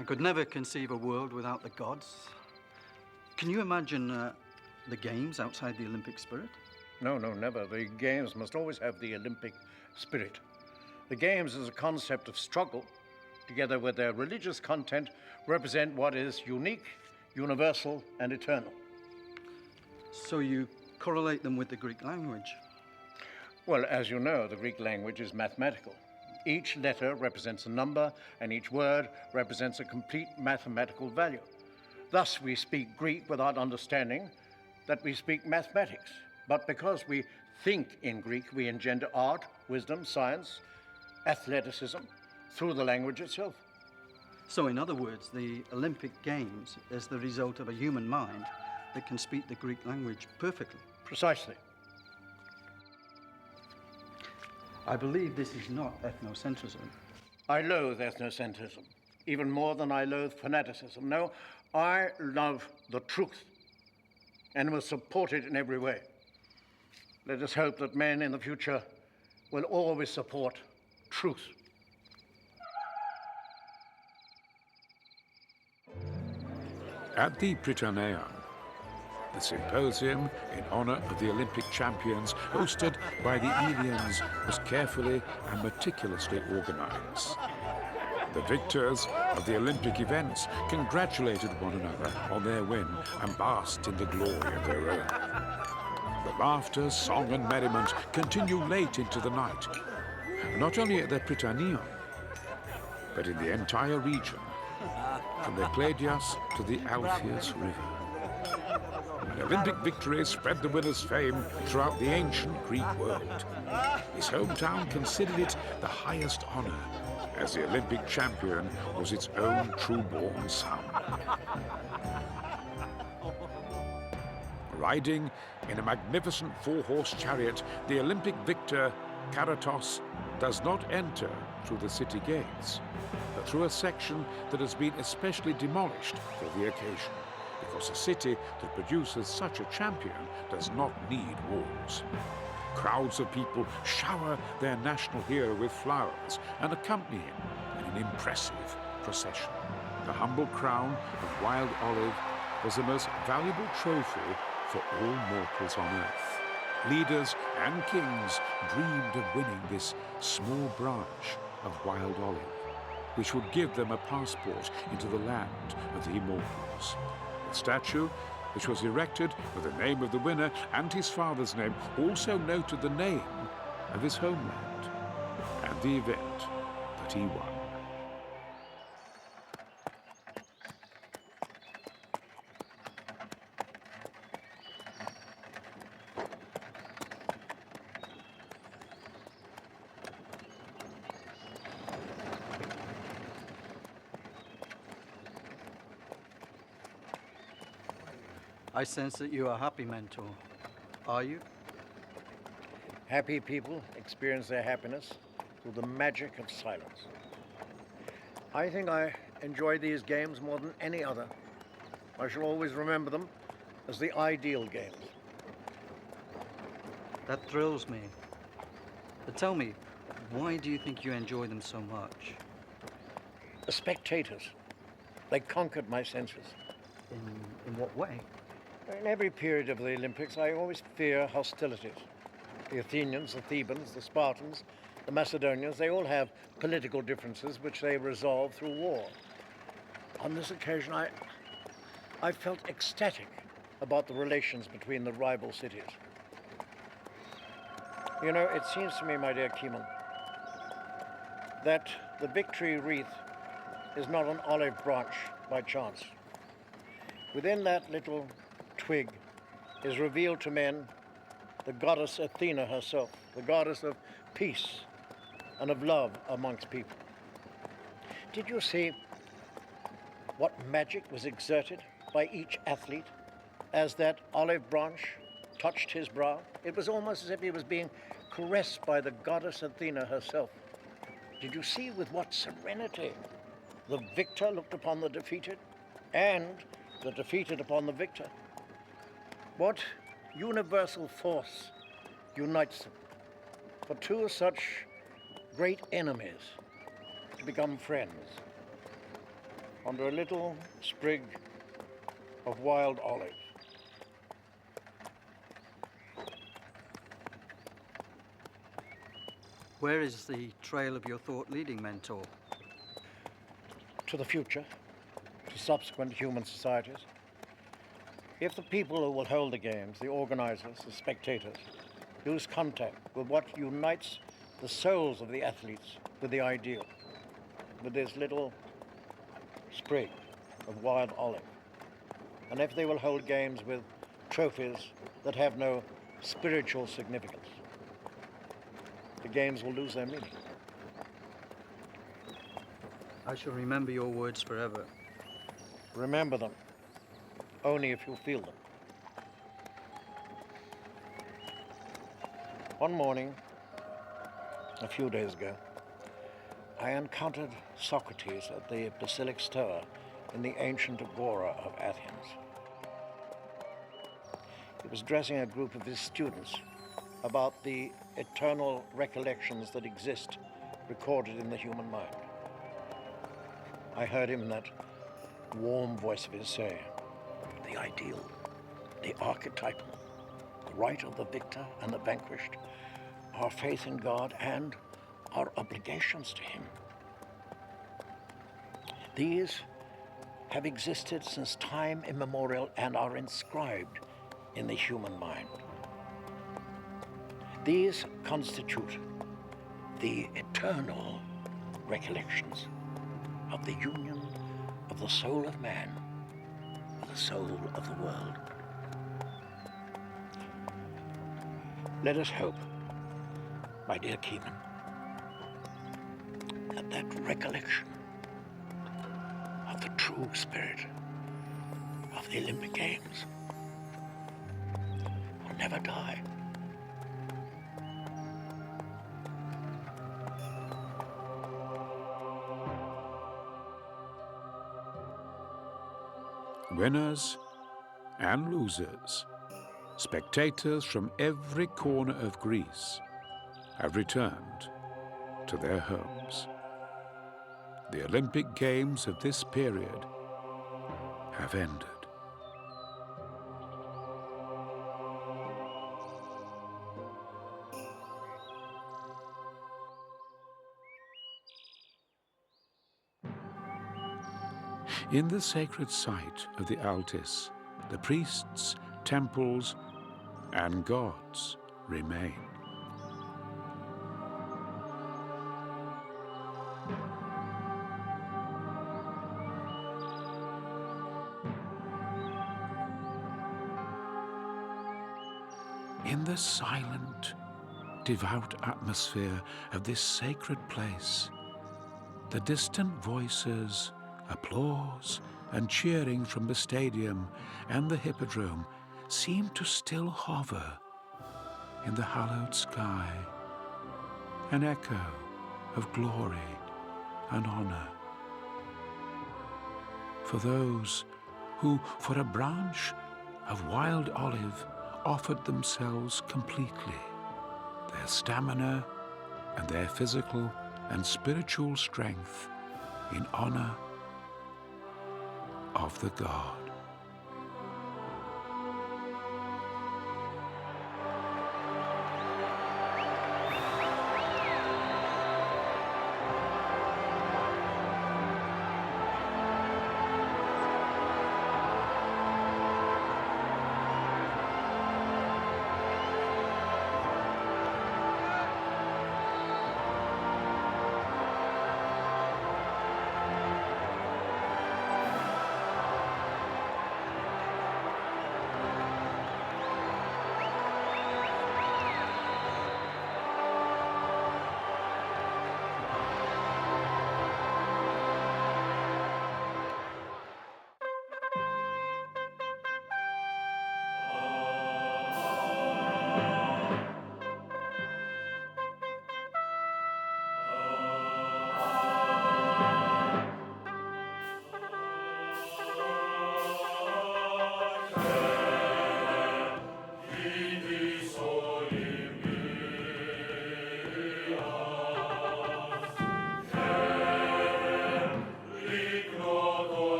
I could never conceive a world without the gods. Can you imagine the games outside the Olympic spirit? No, never. The games must always have the Olympic spirit. The games as a concept of struggle, together with their religious content, represent what is unique, universal, and eternal. So you correlate them with the Greek language? Well, as you know, the Greek language is mathematical. Each letter represents a number, and each word represents a complete mathematical value. Thus, we speak Greek without understanding that we speak mathematics. But because we think in Greek, we engender art, wisdom, science, athleticism through the language itself. So, in other words, the Olympic Games is the result of a human mind that can speak the Greek language perfectly. Precisely. I believe this is not ethnocentrism. I loathe ethnocentrism, even more than I loathe fanaticism. No, I love the truth and will support it in every way. Let us hope that men in the future will always support truth. At the Prytaneum, the symposium in honor of the Olympic champions hosted by the Elians was carefully and meticulously organized. The victors of the Olympic events congratulated one another on their win and basked in the glory of their own. The laughter, song and merriment continue late into the night, not only at the Prytaneum, but in the entire region, from the Cladius to the Alpheus River. The Olympic victory spread the winner's fame throughout the ancient Greek world. His hometown considered it the highest honor, as the Olympic champion was its own true-born son. Riding in a magnificent four-horse chariot, the Olympic victor, Karatos, does not enter through the city gates, but through a section that has been especially demolished for the occasion, because a city that produces such a champion does not need walls. Crowds of people shower their national hero with flowers and accompany him in an impressive procession. The humble crown of wild olive was the most valuable trophy for all mortals on earth. Leaders and kings dreamed of winning this small branch of wild olive, which would give them a passport into the land of the immortals. The statue, which was erected with the name of the winner and his father's name, also noted the name of his homeland. And the event that he won. I sense that you are happy, Mentor. Are you? Happy people experience their happiness through the magic of silence. I think I enjoy these games more than any other. I shall always remember them as the ideal games. That thrills me. But tell me, why do you think you enjoy them so much? The spectators, they conquered my senses. In what way? In every period of the Olympics, I always fear hostilities. The Athenians, the Thebans, the Spartans, the Macedonians, they all have political differences which they resolve through war. On this occasion, I felt ecstatic about the relations between the rival cities. You know, it seems to me, my dear Keeman, that the victory wreath is not an olive branch by chance. Within that little twig is revealed to men the goddess Athena herself, the goddess of peace and of love amongst people. Did you see what magic was exerted by each athlete as that olive branch touched his brow? It was almost as if he was being caressed by the goddess Athena herself. Did you see with what serenity the victor looked upon the defeated and the defeated upon the victor? What universal force unites them for two such great enemies to become friends under a little sprig of wild olive? Where is the trail of your thought leading, Mentor? To the future, to subsequent human societies. If the people who will hold the games, the organizers, the spectators, lose contact with what unites the souls of the athletes with the ideal, with this little sprig of wild olive, and if they will hold games with trophies that have no spiritual significance, the games will lose their meaning. I shall remember your words forever. Remember them only if you feel them. One morning, a few days ago, I encountered Socrates at the Basilic Stoa in the ancient Agora of Athens. He was addressing a group of his students about the eternal recollections that exist recorded in the human mind. I heard him in that warm voice of his say, the ideal, the archetypal, the right of the victor and the vanquished, our faith in God and our obligations to Him. These have existed since time immemorial and are inscribed in the human mind. These constitute the eternal recollections of the union of the soul of man with the soul of the world. Let us hope, my dear Keeman, that that recollection of the true spirit of the Olympic Games will never die. Winners and losers, spectators from every corner of Greece have returned to their homes. The Olympic Games of this period have ended. In the sacred site of the Altis, the priests, temples, and gods remain. In the silent, devout atmosphere of this sacred place, the distant voices, applause, and cheering from the stadium and the hippodrome seem to still hover in the hallowed sky, an echo of glory and honor. For those who, for a branch of wild olive, offered themselves completely, their stamina and their physical and spiritual strength in honor of the god.